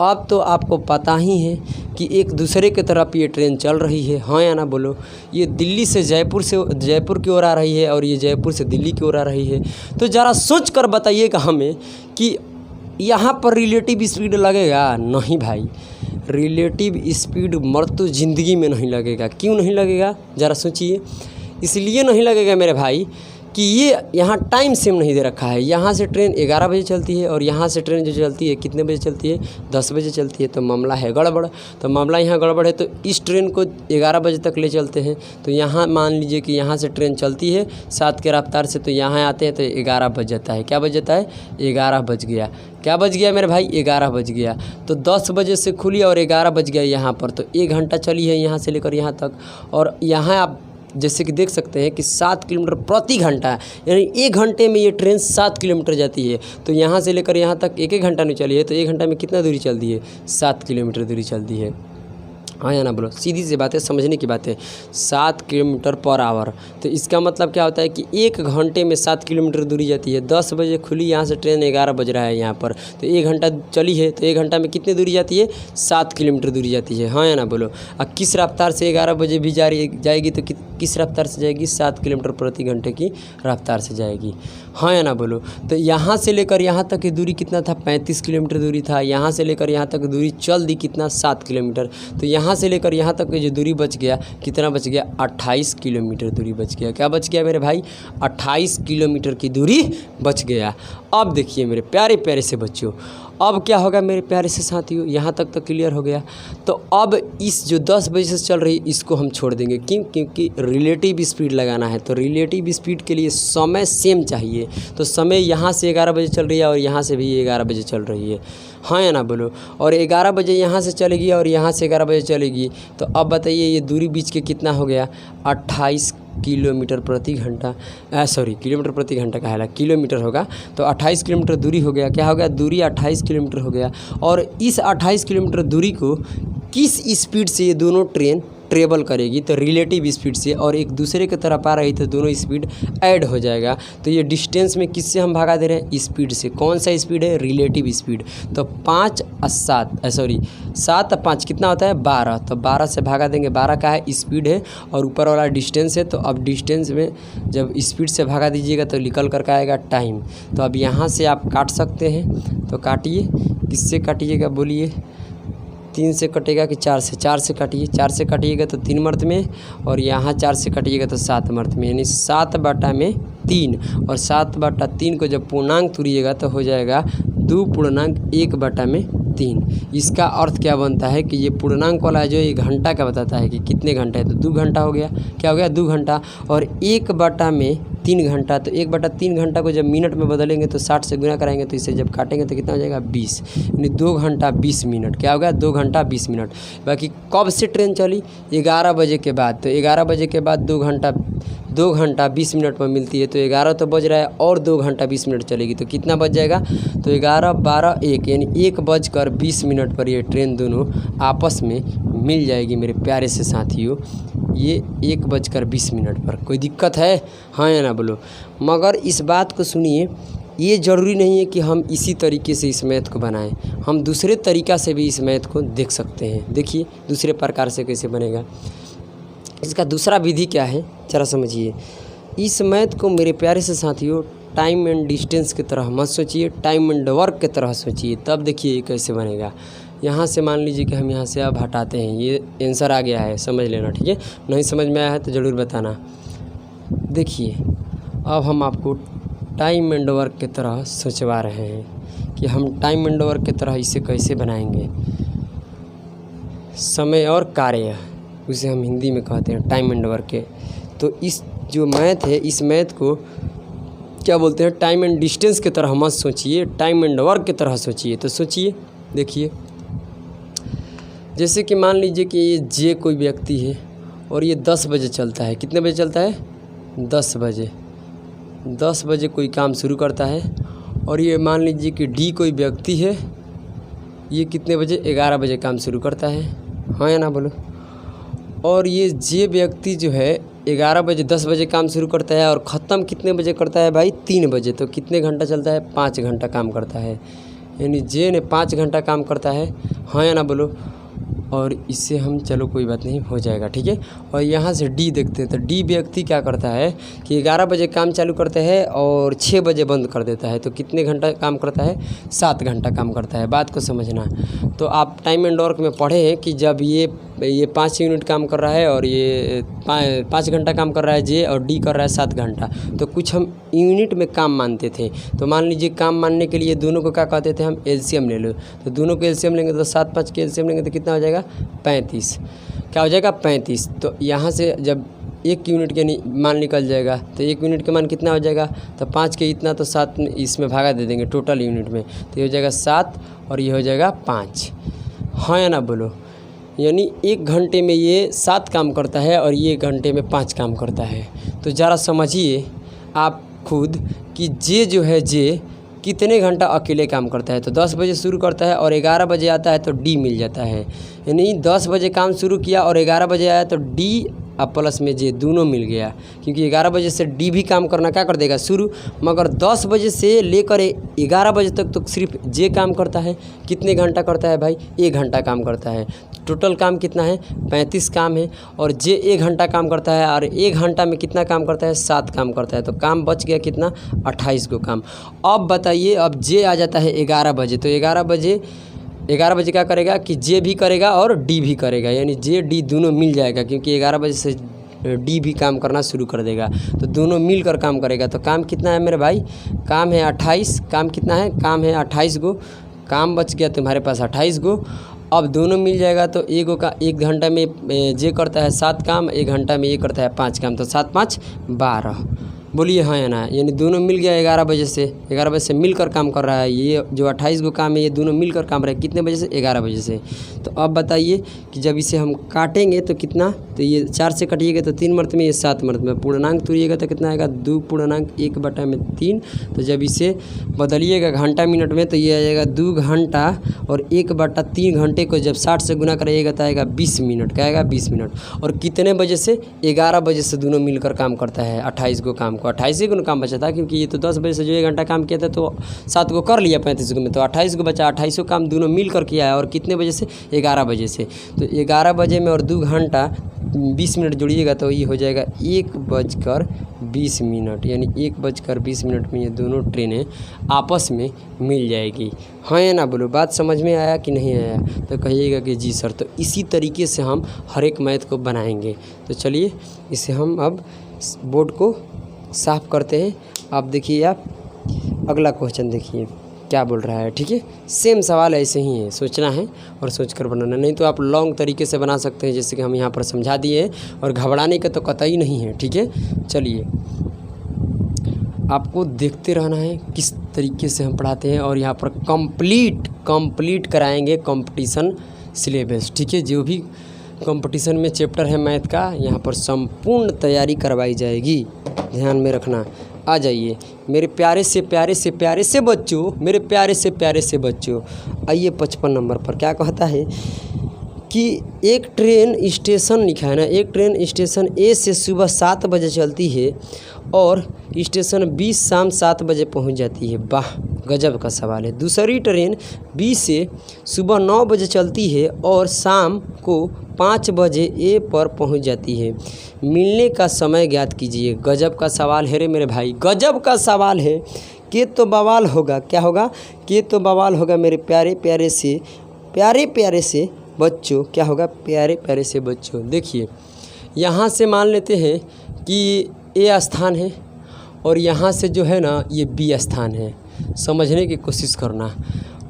अब तो आपको पता ही है कि एक दूसरे की तरफ ये ट्रेन चल रही है। हाँ या ना बोलो, ये दिल्ली से जयपुर की ओर आ रही है और ये जयपुर से दिल्ली की ओर आ रही है। तो ज़रा सोच कर बताइएगा हमें कि यहाँ पर रिलेटिव स्पीड लगेगा? नहीं भाई, रिलेटिव स्पीड मर्द ज़िंदगी में नहीं लगेगा। क्यों नहीं लगेगा, ज़रा सोचिए। इसलिए नहीं लगेगा मेरे भाई कि ये यहाँ टाइम सेम नहीं दे रखा है। यहाँ से ट्रेन 11 बजे चलती है और यहाँ से ट्रेन जो चलती है कितने बजे चलती है, 10 बजे चलती है। तो मामला है गड़बड़। तो मामला यहाँ गड़बड़ है, तो इस ट्रेन को 11 बजे तक ले चलते हैं। तो यहाँ मान लीजिए कि यहाँ से ट्रेन चलती है 7 के रफ्तार से, तो यहाँ आते हैं तो 11 बज जाता है। क्या बज जाता है, 11 बज गया। क्या बज गया मेरे भाई, 11 बज गया। तो 10 बजे से खुली और 11 बज गया यहाँ पर, तो 1 घंटा चली है यहाँ से लेकर यहाँ तक। और यहाँ आप जैसे कि देख सकते हैं कि 7 किलोमीटर प्रति घंटा, यानी 1 घंटे में ये ट्रेन 7 किलोमीटर जाती है। तो यहाँ से लेकर यहाँ तक 1-1 घंटा नहीं चली है, तो 1 घंटा में कितना दूरी चलती है, 7 किलोमीटर दूरी चलती है। हाँ या ना बोलो, सीधी सी बात है, समझने की बात है। 7 किलोमीटर पर आवर, तो इसका मतलब क्या होता है कि 1 घंटे में 7 किलोमीटर दूरी जाती है। 10 बजे खुली यहाँ से ट्रेन, 11 बज रहा है यहाँ पर, तो 1 घंटा चली है, तो 1 घंटा में कितनी दूरी जाती है, 7 किलोमीटर दूरी जाती है। हाँ या ना बोलो। अब किस रफ्तार से 11 बजे भी जाएगी, तो किस रफ्तार से जाएगी, 7 किलोमीटर प्रति घंटे की रफ्तार से जाएगी। हाँ या ना बोलो। तो यहाँ से लेकर यहाँ तक की दूरी कितना था, 35 किलोमीटर दूरी था। यहाँ से लेकर यहाँ तक दूरी चल दी कितना, 7 किलोमीटर। तो यहाँ से लेकर यहाँ तक जो दूरी बच गया, कितना बच गया, 28 किलोमीटर दूरी बच गया। क्या बच गया मेरे भाई, 28 किलोमीटर की दूरी बच गया। अब देखिए मेरे प्यारे प्यारे से बच्चों, अब क्या होगा मेरे प्यारे से साथियों, यहाँ तक तो क्लियर हो गया। तो अब इस जो 10 बजे से चल रही इसको हम छोड़ देंगे। क्यों, क्योंकि रिलेटिव स्पीड लगाना है। तो रिलेटिव स्पीड के लिए समय सेम चाहिए। तो समय यहाँ से 11 बजे चल रही है और यहाँ से भी 11 बजे चल रही है। हाँ या ना बोलो। और 11 बजे यहाँ से चलेगी और यहाँ से 11 बजे चलेगी। तो अब बताइए ये दूरी बीच के कितना हो गया, 28 किलोमीटर प्रति घंटा, किलोमीटर प्रति घंटा का है, किलोमीटर होगा। तो 28 किलोमीटर दूरी हो गया। क्या हो गया, दूरी 28 किलोमीटर हो गया। और इस 28 किलोमीटर दूरी को किस स्पीड से ये दोनों ट्रेन ट्रेवल करेगी, तो रिलेटिव स्पीड से, और एक दूसरे की तरफ आ रही तो दोनों स्पीड ऐड हो जाएगा। तो ये डिस्टेंस में किससे हम भागा दे रहे हैं, स्पीड से। कौन सा स्पीड है, रिलेटिव स्पीड। तो 7 और 5 कितना होता है, 12। तो 12 से भागा देंगे, 12 का है स्पीड है और ऊपर वाला डिस्टेंस है। तो अब डिस्टेंस में जब स्पीड से भागा दीजिएगा तो निकल कर के आएगा टाइम। तो अब यहाँ से आप काट सकते हैं, तो काटिए। किससे काटिएगा बोलिए, 3 से कटेगा कि 4 से, 4 से काटिए। 4 से काटिएगा तो 3 मर्द में, और यहाँ 4 से काटिएगा तो 7 मर्द में, यानी 7 बटा में 3। और 7 बटा 3 को जब पूर्णांक तुरिएगा तो हो जाएगा 2.1 बटा में 3। इसका अर्थ क्या बनता है कि ये पूर्णांक वाला जो 1 घंटा का बताता है कि कितने घंटे है, तो 2 घंटा हो गया। क्या हो गया, 2 घंटा। और 1 बटा में 3 घंटा, तो 1 बटा 3 घंटा को जब मिनट में बदलेंगे तो 60 से गुना कराएंगे, तो इसे जब काटेंगे तो कितना हो जाएगा, 20, यानी 2 घंटा 20 मिनट। क्या हो गया, 2 घंटा 20 मिनट। बाकी कब से ट्रेन चली, 11 बजे के बाद। तो 11 बजे के बाद 2 घंटा 20 मिनट में मिलती है। तो 11 तो बज रहा है और 2 घंटा 20 मिनट चलेगी, तो कितना बज जाएगा, तो 11, 12, 1, यानी 1:20 पर ये ट्रेन दोनों आपस में मिल जाएगी मेरे प्यारे से साथियों। ये 1:20 पर। कोई दिक्कत है? हाँ या ना बोलो। मगर इस बात को सुनिए, ये ज़रूरी नहीं है कि हम इसी तरीके से इस मैथ को बनाएं, हम दूसरे तरीक़ा से भी इस मैथ को देख सकते हैं। देखिए दूसरे प्रकार से कैसे बनेगा। इसका दूसरा विधि क्या है ज़रा समझिए। इस मैथ को मेरे प्यारे से साथियों टाइम एंड डिस्टेंस की तरह मत सोचिए, टाइम एंड वर्क की तरह सोचिए, तब देखिए ये कैसे बनेगा। यहाँ से मान लीजिए कि हम यहाँ से अब हटाते हैं, ये आंसर आ गया है, समझ लेना, ठीक है। नहीं समझ में आया है तो ज़रूर बताना। देखिए अब हम आपको टाइम एंड वर्क की तरह सोचवा रहे हैं कि हम टाइम एंड वर्क की तरह इसे कैसे बनाएंगे। समय और कार्य, उसे हम हिंदी में कहते हैं टाइम एंड वर्क के। तो इस जो मैथ है, इस मैथ को क्या बोलते हैं, टाइम एंड डिस्टेंस की तरह मत सोचिए, टाइम एंड वर्क की तरह सोचिए। तो सोचिए, देखिए जैसे कि मान लीजिए कि ये जे कोई व्यक्ति है और ये 10 बजे चलता है। कितने बजे चलता है? 10 बजे। 10 बजे कोई काम शुरू करता है। और ये मान लीजिए कि डी कोई व्यक्ति है, ये कितने बजे? 11 बजे काम शुरू करता है। हाँ या ना बोलो। और ये जे व्यक्ति जो है 11 बजे 10 बजे काम शुरू करता है और ख़त्म कितने बजे करता है भाई? 3 बजे। तो कितने घंटा चलता है? 5 घंटा काम करता है। यानी जे ने 5 घंटा काम करता है। हाँ या ना बोलो। और इससे हम चलो कोई बात नहीं, हो जाएगा, ठीक है। और यहाँ से डी देखते हैं। तो डी व्यक्ति क्या करता है कि 11 बजे काम चालू करता है और 6 बजे बंद कर देता है। तो कितने घंटा काम करता है? 7 घंटा काम करता है। बात को समझना। तो आप टाइम एंड वर्क में पढ़े हैं कि जब ये 5 यूनिट काम कर रहा है और ये 5 घंटा काम कर रहा है जे, और डी कर रहा है 7 घंटा। तो कुछ हम यूनिट में काम मानते थे। तो मान लीजिए काम मानने के लिए दोनों को क्या कहते थे हम? एलसीएम ले लो। तो दोनों को एलसीएम लेंगे तो 7 5 के एलसीएम लेंगे तो कितना हो जाएगा? 35। क्या हो जाएगा? 35। तो यहाँ से जब 1 यूनिट के मान निकल जाएगा तो 1 यूनिट का मान कितना हो जाएगा? तो 5 के इतना, तो 7 इसमें भागा दे देंगे टोटल यूनिट में। तो ये हो जाएगा 7 और ये हो जाएगा 5। हाँ या ना बोलो। यानी 1 घंटे में ये 7 काम करता है और ये 1 घंटे में 5 काम करता है। तो ज़रा समझिए आप खुद कि जे जो है जे कितने घंटा अकेले काम करता है। तो 10 बजे शुरू करता है और 11 बजे आता है तो डी मिल जाता है। यानी 10 बजे काम शुरू किया और 11 बजे आया तो डी अब प्लस में जे दोनों मिल गया, क्योंकि 11 बजे से डी भी काम करना क्या कर देगा? शुरू। मगर 10 बजे से लेकर 11 बजे तक तो सिर्फ जे काम करता है। कितने घंटा करता है भाई? 1 घंटा काम करता है। टोटल काम कितना है? 35 काम है। और जे 1 घंटा काम करता है और 1 घंटा में कितना काम करता है? 7 काम करता है। तो काम बच गया कितना? 28 को काम। अब बताइए, अब जे आ जाता है 11 बजे। तो 11 बजे क्या करेगा कि जे भी करेगा और डी भी करेगा। यानी जे डी दोनों मिल जाएगा, क्योंकि 11 बजे से डी भी काम करना शुरू कर देगा। तो दोनों मिलकर काम करेगा। तो काम कितना है मेरे भाई? काम है 28। काम कितना है? काम है 28 गो। काम बच गया तुम्हारे पास 28 गो। अब दोनों मिल जाएगा तो 1 घंटा में जे करता है 7 काम, 1 घंटा में ये करता है 5 काम। तो 7 5 12। बोलिए हाँ या ना। यानी दोनों मिल गया 11 बजे से मिलकर काम कर रहा है। ये जो 28 गो काम है ये दोनों मिलकर काम रहा है। कितने बजे से? 11 बजे से। तो अब बताइए कि जब इसे हम काटेंगे तो कितना? तो ये 4 से कटिएगा तो 3 मर्त में, ये 7 मर्त में। पूर्णांक तोड़िएगा तो कितना आएगा? 2.1/3। तो जब इसे बदलिएगा घंटा मिनट में तो ये आ जाएगा 2 घंटा और 1/3 घंटे को जब 60 से गुना करिएगा तो आएगा 20 मिनट। क्या आएगा? 20 मिनट। और कितने बजे से? 11 बजे से दोनों मिलकर काम करता है 28 गो काम को। 28 को काम बचा था, क्योंकि ये तो 10 बजे से जो 1 घंटा काम किया था तो 7 को कर लिया 35 को में, तो 28 को बचा। 28 काम दोनों मिलकर किया है। और कितने बजे से? 11 बजे से। तो 11 बजे में और 2 घंटा 20 मिनट जोड़िएगा तो ये हो जाएगा 1:20। यानी 1:20 में ये दोनों ट्रेनें आपस में मिल जाएगी। हाँ या ना बोलो। बात समझ में आया कि नहीं आया? तो कहिएगा कि जी सर। तो इसी तरीके से हम हर एक मैथ को बनाएंगे। तो चलिए इसे हम अब बोर्ड को साफ करते हैं। आप देखिए, आप अगला क्वेश्चन देखिए क्या बोल रहा है, ठीक है। सेम सवाल ऐसे ही है, सोचना है और सोचकर बनाना। नहीं तो आप लॉन्ग तरीके से बना सकते हैं, जैसे कि हम यहाँ पर समझा दिए। और घबराने का तो कतई नहीं है, ठीक है। चलिए आपको देखते रहना है किस तरीके से हम पढ़ाते हैं। और यहाँ पर कंप्लीट कराएंगे कंपटीशन सिलेबस, ठीक है। जो भी कंपटीशन में चैप्टर है मैथ का, यहाँ पर संपूर्ण तैयारी करवाई जाएगी। ध्यान में रखना। आ जाइए मेरे प्यारे से बच्चों, मेरे प्यारे से बच्चों। आइए 55 नंबर पर क्या कहता है कि एक ट्रेन स्टेशन लिखा है ना, एक ट्रेन स्टेशन ए से सुबह 7 बजे चलती है और स्टेशन बी शाम 7 बजे पहुंच जाती है। वाह, गजब का सवाल है। दूसरी ट्रेन बी से सुबह 9 बजे चलती है और शाम को 5 बजे ए पर पहुंच जाती है। मिलने का समय ज्ञात कीजिए। गजब का सवाल है रे मेरे भाई, गजब का सवाल है। के तो बवाल होगा, क्या होगा? के तो बवाल होगा मेरे प्यारे प्यारे से बच्चों। क्या होगा? प्यारे प्यारे से बच्चों। देखिए, यहाँ से मान लेते हैं कि ए स्थान है और यहाँ से जो है ना ये बी स्थान है, समझने की कोशिश करना।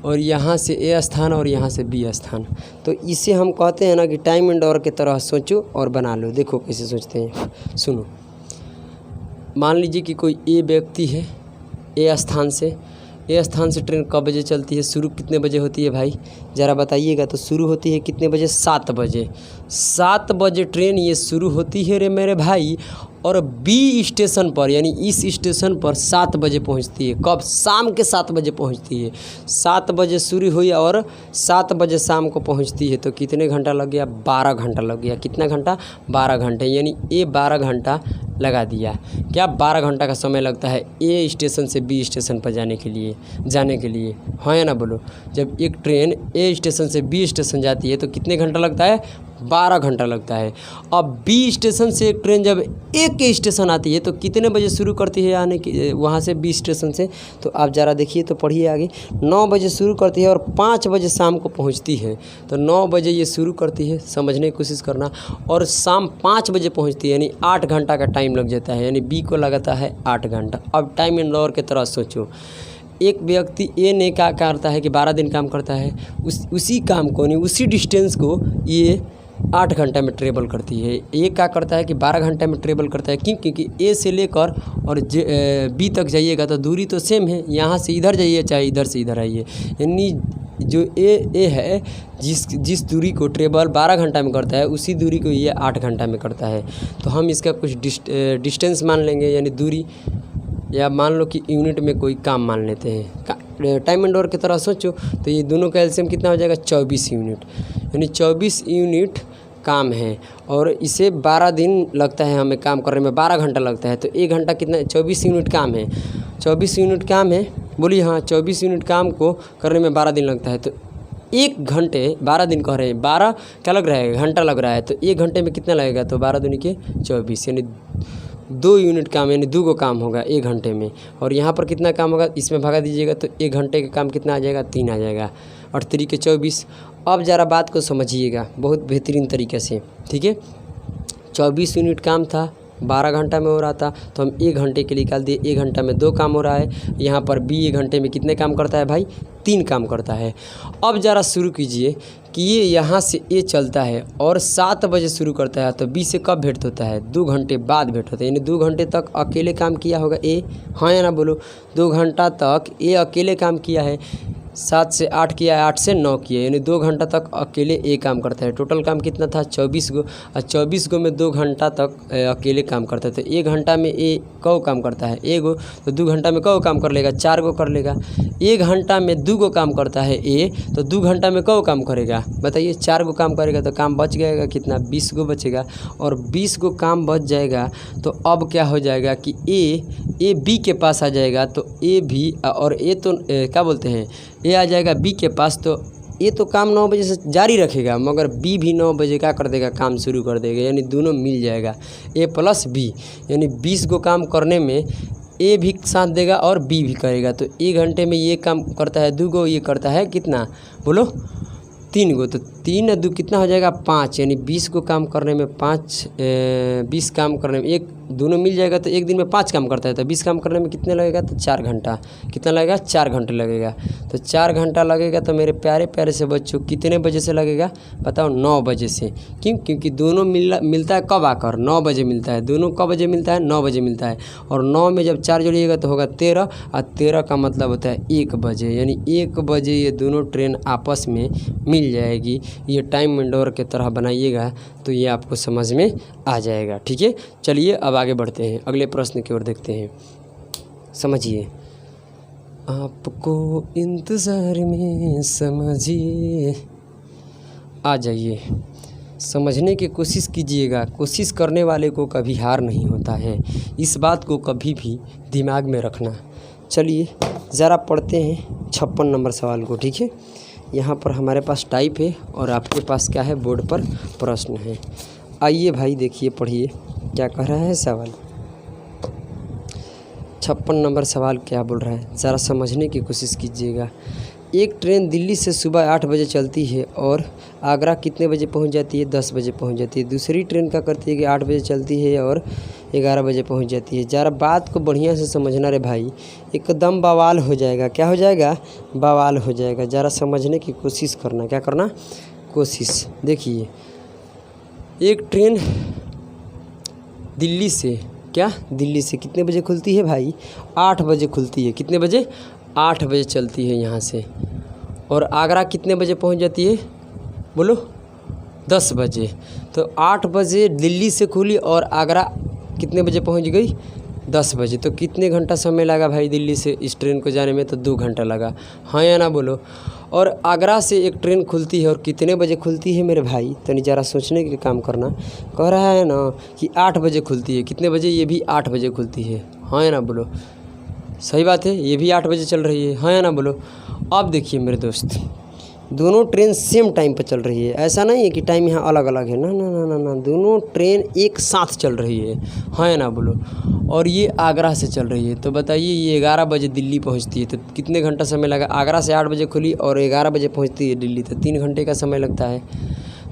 और यहाँ से ए स्थान और यहाँ से बी स्थान, तो इसे हम कहते हैं ना कि टाइम एंड आवर की तरह सोचो और बना लो। देखो कैसे सोचते हैं, सुनो। मान लीजिए कि कोई ए व्यक्ति है, ए स्थान से ट्रेन कब बजे चलती है, शुरू कितने बजे होती है भाई, ज़रा बताइएगा। तो शुरू होती है कितने बजे? 7 बजे। 7 बजे ट्रेन ये शुरू होती है रे मेरे भाई, और बी स्टेशन पर यानी इस स्टेशन पर 7 बजे पहुंचती है। कब? शाम के 7 बजे पहुंचती है। 7 बजे शुरू हुई और 7 बजे शाम को पहुंचती है। तो कितने घंटा लग गया? 12 घंटा लग गया। कितना घंटा? 12 घंटे। यानी ए 12 घंटा लगा दिया। क्या 12 घंटा का समय लगता है ए स्टेशन से बी स्टेशन पर जाने के लिए? हाँ या ना बोलो। जब एक ट्रेन ए स्टेशन से बी स्टेशन जाती है तो कितने घंटा लगता है? 12 घंटा लगता है। अब बी स्टेशन से एक ट्रेन जब ए के स्टेशन आती है तो कितने बजे शुरू करती है आने की, वहाँ से बी स्टेशन से? तो आप ज़रा देखिए, तो पढ़िए आगे। 9 बजे शुरू करती है और 5 बजे शाम को पहुँचती है। तो 9 बजे ये शुरू करती है, समझने की कोशिश करना, और शाम 5 बजे पहुँचती है, यानी 8 घंटा का टाइम लग जाता है। यानी बी को लगता है 8 घंटा। अब टाइम एंड आवर की तरह सोचो। एक व्यक्ति ए ने क्या करता है कि 12 दिन काम करता है, उसी काम को नहीं, उसी डिस्टेंस को ये 8 घंटा में ट्रेवल करती है। ए क्या करता है कि 12 घंटा में ट्रेवल करता है। क्यों? क्योंकि ए से लेकर और बी तक जाइएगा तो दूरी तो सेम है। यहाँ से इधर जाइए चाहे इधर से इधर आइए, यानी जो ए है जिस दूरी को ट्रेवल 12 घंटा में करता है, उसी दूरी को ये 8 घंटा में करता है। तो हम इसका कुछ डिस्टेंस मान लेंगे, यानी दूरी, या मान लो कि यूनिट में कोई काम मान लेते हैं। टाइम एंड आवर की तरह सोचो तो ये दोनों का एलसीएम कितना हो जाएगा? 24 यूनिट। यानी 24 यूनिट काम है और इसे 12 दिन लगता है हमें काम करने में, 12 घंटा लगता है। तो 1 घंटा कितना? 24 यूनिट काम है। 24 यूनिट काम है, बोलिए हाँ। 24 यूनिट काम को करने में 12 दिन लगता है। तो 1 घंटे 12 दिन कह रहे हैं, 12 क्या लग रहा है? घंटा लग रहा है। तो 1 घंटे में कितना लगेगा? तो 12 दूनी के 24, यानी 2 यूनिट काम, यानी 2 को काम होगा 1 घंटे में। और यहाँ पर कितना काम होगा? इसमें भगा दीजिएगा तो 1 घंटे का काम कितना आ जाएगा? 3 आ जाएगा। और 3 के 24। अब ज़रा बात को समझिएगा बहुत बेहतरीन तरीके से, ठीक है। 24 यूनिट काम था, 12 घंटा में हो रहा था, तो हम 1 घंटे के लिए निकाल दिए। 1 घंटा में 2 काम हो रहा है। यहाँ पर बी 1 घंटे में कितने काम करता है भाई? 3 काम करता है। अब ज़रा शुरू कीजिए कि ये यहाँ से ए चलता है और 7 बजे शुरू करता है, तो बी से कब भेंट होता है? 2 घंटे बाद भेंट होता है। यानी 2 घंटे तक अकेले काम किया होगा ए, हाँ या ना बोलो। 2 घंटा तक ए अकेले काम किया है। 7 से 8 किया है, 8 से 9 किया, यानी 2 घंटा तक अकेले ए काम करता है। टोटल काम कितना था? 24 गो, और 24 गो में 2 घंटा तक अकेले काम करता है। तो 1 घंटा में ए कौ काम करता है? ए गो, तो 2 घंटा में कौ काम कर लेगा? 4 गो कर लेगा। 1 घंटा में 2 गो काम करता है ए, तो 2 घंटा में कौ काम करेगा? बताइए। 4 गो काम करेगा, तो काम बच जाएगा कितना? 20 गो बचेगा। और 20 गो काम बच जाएगा तो अब क्या हो जाएगा कि ए बी के पास आ जाएगा। तो ए भी, और ए तो क्या बोलते हैं, ए आ जाएगा बी के पास। तो ए तो काम 9 बजे से जारी रखेगा, मगर बी भी 9 बजे क्या कर देगा? काम शुरू कर देगा। यानी दोनों मिल जाएगा, ए प्लस बी। यानी 20 गो काम करने में ए भी साथ देगा और बी भी करेगा। तो 1 घंटे में ये काम करता है 2 गो, ये करता है कितना बोलो? 3 गो। तो 3 और 2 कितना हो जाएगा? 5। यानी 20 को काम करने में 20 काम करने में एक दोनों मिल जाएगा। तो एक दिन में 5 काम करता है, तो 20 काम करने में कितने लगेगा? तो 4 घंटा। कितना लगेगा? 4 घंटे लगेगा। तो 4 घंटा लगेगा। तो मेरे प्यारे प्यारे से बच्चों कितने बजे से लगेगा बताओ? 9 बजे से। क्यों? क्योंकि दोनों मिलता है कब आकर? 9 बजे मिलता है। दोनों कब बजे मिलता है? 9 बजे मिलता है। और 9 में जब 4 जोड़िएगा तो होगा 13, और 13 का मतलब होता है 1 बजे। यानी 1 बजे ये दोनों ट्रेन आपस में मिल जाएगी। ये टाइम विंडोर के तरह बनाइएगा तो ये आपको समझ में आ जाएगा, ठीक है। चलिए अब आगे बढ़ते हैं, अगले प्रश्न की ओर देखते हैं। समझिए, आपको इंतज़ार में समझिए, आ जाइए, समझने की कोशिश कीजिएगा। कोशिश करने वाले को कभी हार नहीं होता है, इस बात को कभी भी दिमाग में रखना। चलिए ज़रा पढ़ते हैं 56 नंबर सवाल को, ठीक है। यहाँ पर हमारे पास टाइप है और आपके पास क्या है, बोर्ड पर प्रश्न है। आइए भाई देखिए, पढ़िए क्या कह रहा है सवाल। 56 नंबर सवाल क्या बोल रहा है, ज़रा समझने की कोशिश कीजिएगा। एक ट्रेन दिल्ली से सुबह 8 बजे चलती है और आगरा कितने बजे पहुंच जाती है, 10 बजे पहुंच जाती है। दूसरी ट्रेन क्या करती है कि 8 बजे चलती है और 11 बजे पहुंच जाती है। ज़रा बात को बढ़िया से समझना रे भाई, एकदम बवाल हो जाएगा। क्या हो जाएगा, बवाल हो जाएगा। ज़रा समझने की कोशिश करना, क्या करना, कोशिश। देखिए एक ट्रेन दिल्ली से, क्या दिल्ली से कितने बजे खुलती है भाई, 8 बजे खुलती है। कितने बजे, 8 बजे चलती है यहाँ से, और आगरा कितने बजे पहुँच जाती है, बोलो 10 बजे। तो 8 बजे दिल्ली से खुली और आगरा कितने बजे पहुँच गई, 10 बजे। तो कितने घंटा समय लगा भाई दिल्ली से इस ट्रेन को जाने में, तो 2 घंटा लगा, हाँ या ना बोलो। और आगरा से एक ट्रेन खुलती है और कितने बजे खुलती है मेरे भाई, तनी ज़रा सोचने के काम करना। कह रहा है ना कि 8 बजे खुलती है, कितने बजे, ये भी 8 बजे खुलती है, हाँ या ना बोलो। सही बात है, ये भी 8 बजे चल रही है, हाँ या ना बोलो। अब देखिए मेरे दोस्त, दोनों ट्रेन सेम टाइम पर चल रही है, ऐसा नहीं है कि टाइम यहाँ अलग अलग है, ना ना ना ना ना, दोनों ट्रेन एक साथ चल रही है, हाँ या ना बोलो। और ये आगरा से चल रही है, तो बताइए ये 11 बजे दिल्ली पहुँचती है, तो कितने घंटा समय लगा। आगरा से 8 बजे खुली और 11 बजे पहुँचती है दिल्ली, तो 3 घंटे का समय लगता है।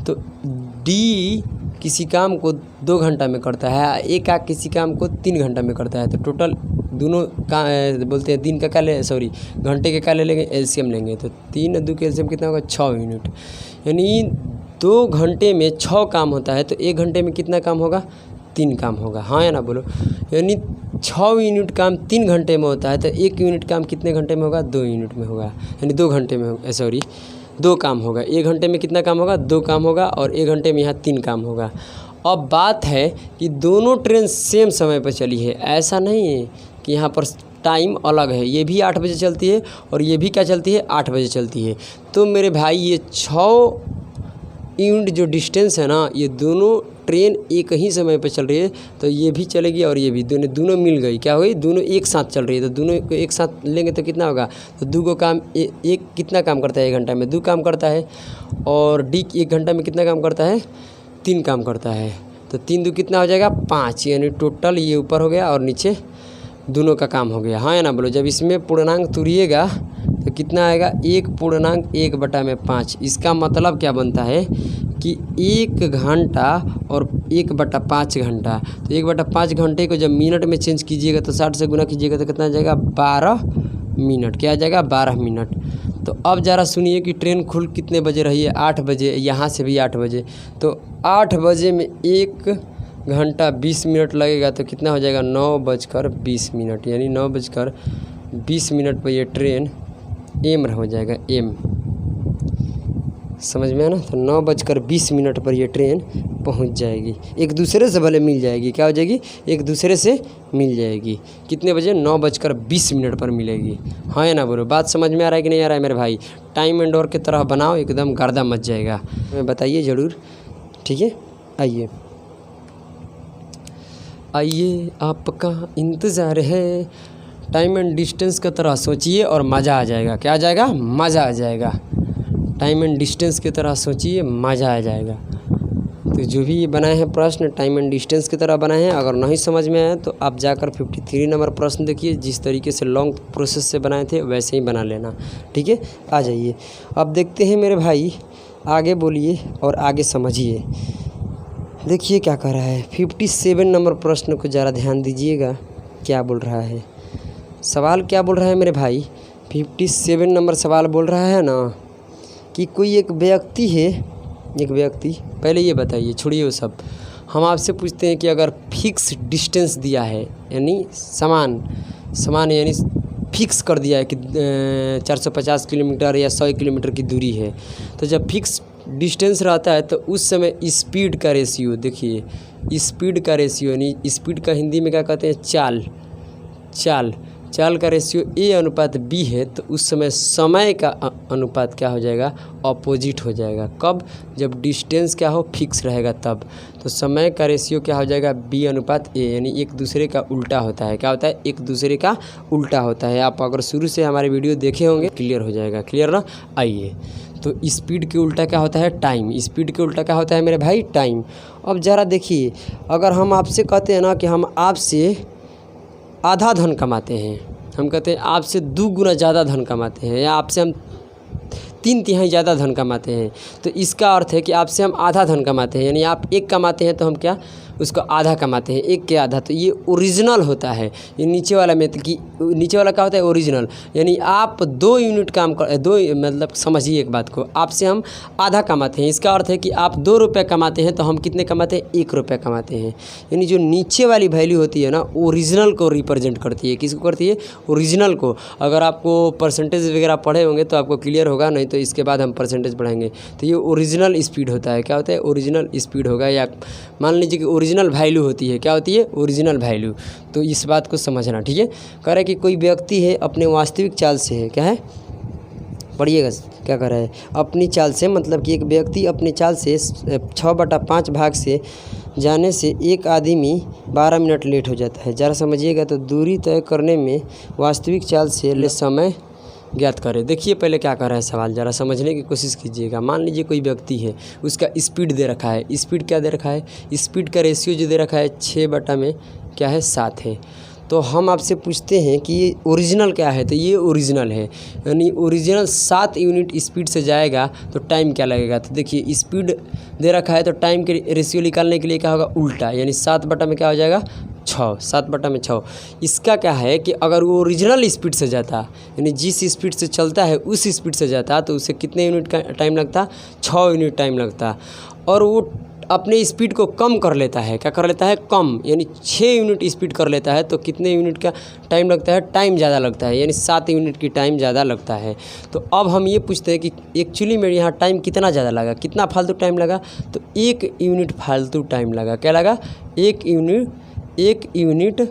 तो डी किसी काम को 2 घंटा में करता है, एक किसी काम को 3 घंटा में करता है। तो टोटल दोनों का बोलते हैं दिन का क्या ले, सॉरी घंटे के क्या ले लेंगे, एलसीएम लेंगे। तो 3 और 2 के एलसीएम कितना होगा, 6 यूनिट। यानी 2 घंटे में 6 काम होता है, तो 1 घंटे में कितना काम होगा, 3 काम होगा, हाँ या ना बोलो। यानी 6 यूनिट काम 3 घंटे में होता है, तो 1 यूनिट काम कितने घंटे में होगा, 2 यूनिट में होगा। यानी 2 घंटे में होगा, सॉरी 2 काम होगा। 1 घंटे में कितना काम होगा, 2 काम होगा, और 1 घंटे में यहाँ 3 काम होगा। अब बात है कि दोनों ट्रेन सेम समय पर चली है, ऐसा नहीं है कि यहाँ पर टाइम अलग है। ये भी 8 बजे चलती है और ये भी क्या चलती है, 8 बजे चलती है। तो मेरे भाई ये 6 यूनिट जो डिस्टेंस है ना, ये दोनों ट्रेन एक ही समय पर चल रही है, तो ये भी चलेगी और ये भी, दोनों मिल गई, क्या हुई, दोनों एक साथ चल रही है। तो दोनों को एक साथ लेंगे तो कितना होगा, तो 2 को काम, एक कितना काम करता है, 1 घंटा में 2 काम करता है, और डी 1 घंटा में कितना काम करता है, 3 काम करता है। तो 3 2 कितना हो जाएगा, 5। यानी टोटल ये ऊपर हो गया और नीचे दोनों का काम हो गया, हाँ या ना बोलो। जब इसमें पूर्णांक तुरिएगा तो कितना आएगा, 1/1/5। इसका मतलब क्या बनता है कि 1 घंटा और 1/5 घंटा। तो 1/5 घंटे को जब मिनट में चेंज कीजिएगा तो 60 से गुना कीजिएगा तो कितना आ जाएगा, 12 मिनट। क्या आ जाएगा, 12 मिनट। तो अब ज़रा सुनिए कि ट्रेन खुल कितने बजे रही है, 8 बजे, यहाँ से भी 8 बजे। तो 8 बजे में 1 घंटा 20 मिनट लगेगा, तो कितना हो जाएगा, 9:20। यानी 9:20 पर ये ट्रेन एम हो जाएगा, एम, समझ में है ना। तो 9:20 पर ये ट्रेन पहुंच जाएगी, एक दूसरे से भले मिल जाएगी, क्या हो जाएगी, एक दूसरे से मिल जाएगी। कितने बजे, 9:20 पर मिलेगी, हाँ या ना बोलो। बात समझ में आ रहा है कि नहीं आ रहा है मेरे भाई। टाइम एंड और की तरह बनाओ, एकदम गर्दा मच जाएगा, मैं बताइए ज़रूर, ठीक है। आइए आपका इंतज़ार है। टाइम एंड डिस्टेंस की तरह सोचिए और मज़ा आ जाएगा। क्या आ जाएगा, मज़ा आ जाएगा। टाइम एंड डिस्टेंस की तरह सोचिए, मज़ा आ जाएगा। तो जो भी बनाए हैं प्रश्न टाइम एंड डिस्टेंस की तरह बनाए हैं, अगर नहीं समझ में आए तो आप जाकर 53 नंबर प्रश्न देखिए। जिस तरीके से लॉन्ग प्रोसेस से बनाए थे वैसे ही बना लेना, ठीक है। आ जाइए, अब देखते हैं मेरे भाई, आगे बोलिए और आगे समझिए। देखिए क्या कह रहा है, 57 नंबर प्रश्न को ज़रा ध्यान दीजिएगा, क्या बोल रहा है सवाल, क्या बोल रहा है मेरे भाई। 57 नंबर सवाल बोल रहा है ना कि कोई एक व्यक्ति है, एक व्यक्ति, पहले ये बताइए, छोड़िए वो सब, हम आपसे पूछते हैं कि अगर फिक्स डिस्टेंस दिया है, यानी समान यानी फिक्स कर दिया है कि 450 किलोमीटर या 100 किलोमीटर की दूरी है, तो जब फिक्स डिस्टेंस रहता है तो उस समय स्पीड का रेशियो, देखिए स्पीड का रेशियो, यानी स्पीड का हिंदी में क्या कहते हैं, चाल। चाल का रेशियो ए अनुपात बी है तो उस समय समय का अनुपात क्या हो जाएगा, अपोजिट हो जाएगा। कब? जब डिस्टेंस क्या हो, फिक्स रहेगा तब। तो समय का रेशियो क्या हो जाएगा, बी अनुपात ए, यानी एक दूसरे का उल्टा होता है। क्या होता है, एक दूसरे का उल्टा होता है। आप अगर शुरू से हमारे वीडियो देखे होंगे क्लियर हो जाएगा। क्लियर ना? आइए, तो स्पीड के उल्टा क्या होता है, टाइम। स्पीड के उल्टा क्या होता है मेरे भाई, टाइम। अब ज़रा देखिए, अगर हम आपसे कहते हैं ना कि हम आपसे आधा धन कमाते हैं, हम कहते हैं आपसे 2 गुना ज़्यादा धन कमाते हैं, या आपसे हम 3/3 ज़्यादा धन कमाते हैं, तो इसका अर्थ है कि आपसे हम आधा धन कमाते हैं। यानी आप 1 कमाते हैं तो हम क्या, उसको आधा कमाते हैं, 1 के आधा। तो ये ओरिजिनल होता है। ये नीचे वाला में कि नीचे वाला क्या होता है, ओरिजिनल। यानी आप 2 यूनिट काम कर 2 मतलब समझिए एक बात को, आपसे हम आधा कमाते हैं, इसका अर्थ है कि आप 2 रुपये कमाते हैं तो हम कितने कमाते हैं, 1 रुपये कमाते हैं। यानी जो नीचे वाली वैल्यू होती है ना, ओरिजिनल को रिप्रेजेंट करती है। किसको करती है, ओरिजिनल को। अगर आपको परसेंटेज वगैरह पढ़े होंगे तो आपको क्लियर होगा, नहीं तो इसके बाद हम परसेंटेज पढ़ाएंगे। तो ये ओरिजिनल स्पीड होता है। क्या होता है, ओरिजिनल स्पीड होगा, या मान लीजिए कि ओरिजिनल वैल्यू होती है। क्या होती है, ओरिजिनल वैल्यू। तो इस बात को समझना, ठीक है। कह रहा है कि कोई व्यक्ति है अपने वास्तविक चाल से है, क्या है, पढ़िएगा क्या कर रहा है, अपनी चाल से, मतलब कि एक व्यक्ति अपनी चाल से 6/5 भाग से जाने से एक आदमी 12 मिनट लेट हो जाता है। ज़रा समझिएगा, तो दूरी तय करने में वास्तविक चाल से ले समय ज्ञात करें। देखिए पहले क्या कर रहा है सवाल, ज़रा समझने की कोशिश कीजिएगा। मान लीजिए कोई व्यक्ति है, उसका स्पीड दे रखा है। स्पीड क्या दे रखा है, स्पीड का रेशियो जो दे रखा है 6/7 है। तो हम आपसे पूछते हैं कि ये ओरिजिनल क्या है, तो ये ओरिजिनल है। यानी ओरिजिनल 7 यूनिट स्पीड से जाएगा तो टाइम क्या लगेगा। तो देखिए स्पीड दे रखा है तो टाइम के रेशियो निकालने के लिए क्या होगा, उल्टा। यानी 7 में क्या हो जाएगा, 6, 7/6। इसका क्या है कि अगर वो ओरिजिनल स्पीड से जाता, यानी जिस स्पीड से चलता है उस स्पीड से जाता, तो उसे कितने यूनिट का टाइम लगता, 6 यूनिट टाइम लगता। और वो अपने स्पीड को कम कर लेता है। क्या कर लेता है, कम, यानी 6 यूनिट स्पीड कर लेता है, तो कितने यूनिट का टाइम लगता है, टाइम ज़्यादा लगता है, यानी 7 यूनिट की टाइम ज़्यादा लगता है। तो अब हम ये पूछते हैं कि एक्चुअली में यहाँ टाइम कितना ज़्यादा लगा, कितना फालतू टाइम लगा। तो 1 यूनिट फालतू टाइम लगा। क्या लगा, 1 यूनिट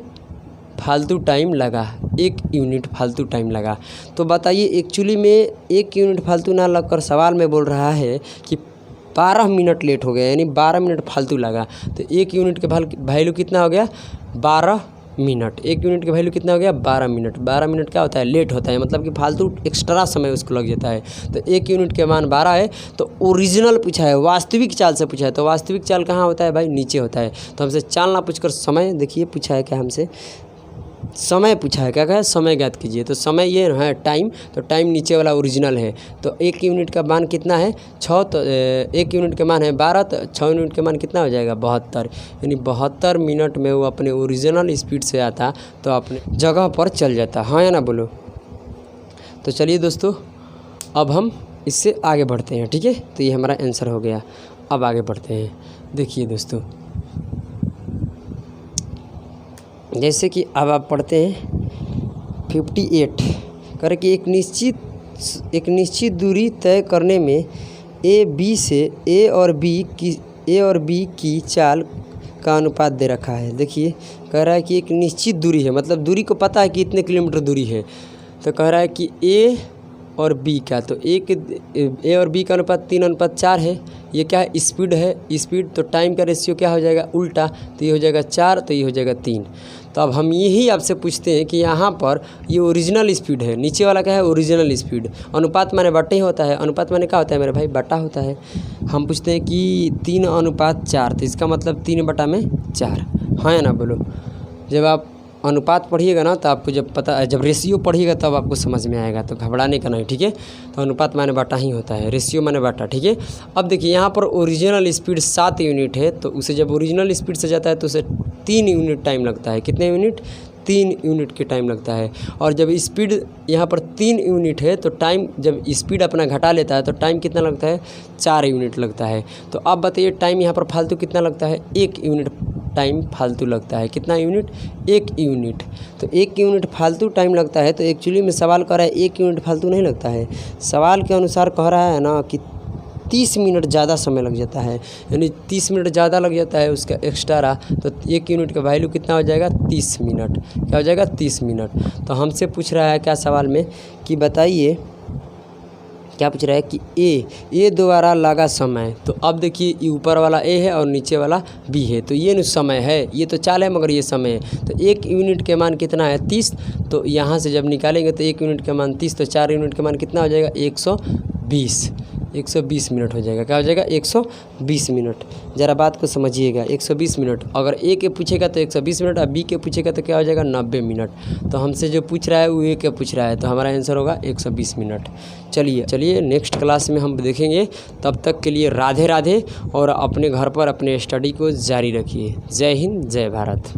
फालतू टाइम लगा, 1 यूनिट फालतू टाइम लगा। तो बताइए एक्चुअली में 1 यूनिट फालतू ना लगकर सवाल में बोल रहा है कि 12 मिनट लेट हो गया, यानी 12 मिनट फालतू लगा। तो 1 यूनिट के वैल्यू कितना हो गया, 12 मिनट। 1 यूनिट की वैल्यू कितना हो गया, 12 मिनट। 12 मिनट क्या होता है, लेट होता है, मतलब कि फालतू एक्स्ट्रा समय उसको लग जाता है। तो 1 यूनिट के मान 12 है। तो ओरिजिनल पूछा है, वास्तविक चाल से पूछा है। तो वास्तविक चाल कहाँ होता है भाई, नीचे होता है। तो हमसे चाल ना पूछकर समय, देखिए पूछा है क्या, हमसे समय पूछा है। क्या कहा है, समय ज्ञात कीजिए। तो समय ये है टाइम, तो टाइम नीचे वाला ओरिजिनल है। तो 1 यूनिट का मान कितना है, 6। तो 1 यूनिट के मान है 12, तो 6 यूनिट के मान कितना हो जाएगा, 72। यानी 72 मिनट में वो अपने ओरिजिनल स्पीड से आता तो अपने जगह पर चल जाता। हाँ या ना बोलो। तो चलिए दोस्तों, अब हम इससे आगे बढ़ते हैं, ठीक है। तो ये हमारा आंसर हो गया। अब आगे बढ़ते हैं। देखिए दोस्तों, जैसे कि अब आप पढ़ते हैं 58, कर कि एक निश्चित दूरी तय करने में ए और बी की चाल का अनुपात दे रखा है। देखिए कह रहा है कि एक निश्चित दूरी है, मतलब दूरी को पता है कि इतने किलोमीटर दूरी है। तो कह रहा है कि ए और बी का, तो ए और बी का अनुपात 3:4 है। ये क्या है, स्पीड है, स्पीड। तो टाइम का रेशियो क्या हो जाएगा, उल्टा। तो ये हो जाएगा 4, तो ये हो जाएगा 3। तो अब हम यही आपसे पूछते हैं कि यहाँ पर ये ओरिजिनल स्पीड है, नीचे वाला क्या है, ओरिजिनल स्पीड। अनुपात माने बटे ही होता है। अनुपात माने क्या होता है मेरे भाई, बटा होता है। हम पूछते हैं कि 3:4, तो इसका मतलब 3/4। हाँ या ना बोलो। जब आप अनुपात पढ़िएगा ना तो आपको जब रेशियो पढ़िएगा तब आपको समझ में आएगा, तो घबराने का नहीं, ठीक है। तो अनुपात माने बटा ही होता है, रेशियो माने बटा, ठीक है। अब देखिए यहाँ पर ओरिजिनल स्पीड 7 यूनिट है, तो उसे जब ओरिजिनल स्पीड से जाता है तो उसे 3 यूनिट टाइम लगता है। कितने यूनिट, 3 यूनिट के टाइम लगता है। और जब स्पीड यहाँ पर 3 यूनिट है तो टाइम, जब स्पीड अपना घटा लेता है तो टाइम कितना लगता है, 4 यूनिट लगता है। तो अब बताइए टाइम यहाँ पर फालतू कितना लगता है, 1 यूनिट टाइम फालतू लगता है। कितना यूनिट, 1 यूनिट। तो 1 यूनिट फालतू टाइम लगता है। तो एक्चुअली में सवाल कह रहा है 1 यूनिट फालतू नहीं लगता है। सवाल के अनुसार कह रहा है ना कि 30 मिनट ज़्यादा समय लग जाता है, यानी 30 मिनट ज़्यादा लग जाता है उसका एक्स्ट्रा, तो 1 यूनिट का वैल्यू कितना हो जाएगा 30 मिनट। क्या हो जाएगा 30 मिनट। तो हमसे पूछ रहा है क्या सवाल में कि बताइए, क्या पूछ रहा है कि ए द्वारा लगा समय। तो अब देखिए ये ऊपर वाला ए है और नीचे वाला बी है, तो ये न समय है, ये तो चाल है मगर ये समय है। तो 1 यूनिट के मान कितना है 30, तो यहाँ से जब निकालेंगे तो 1 यूनिट का मान 30, तो 4 यूनिट का मान कितना हो जाएगा 120 मिनट हो जाएगा। क्या हो जाएगा 120 मिनट। ज़रा बात को समझिएगा, 120 मिनट। अगर ए के पूछेगा तो 120 मिनट, और बी के पूछेगा तो क्या हो जाएगा 90 मिनट। तो हमसे जो पूछ रहा है वो ए के पूछ रहा है, तो हमारा आंसर होगा 120 मिनट। चलिए नेक्स्ट क्लास में हम देखेंगे। तब तक के लिए राधे राधे, और अपने घर पर अपने स्टडी को जारी रखिए। जय हिंद, जय भारत।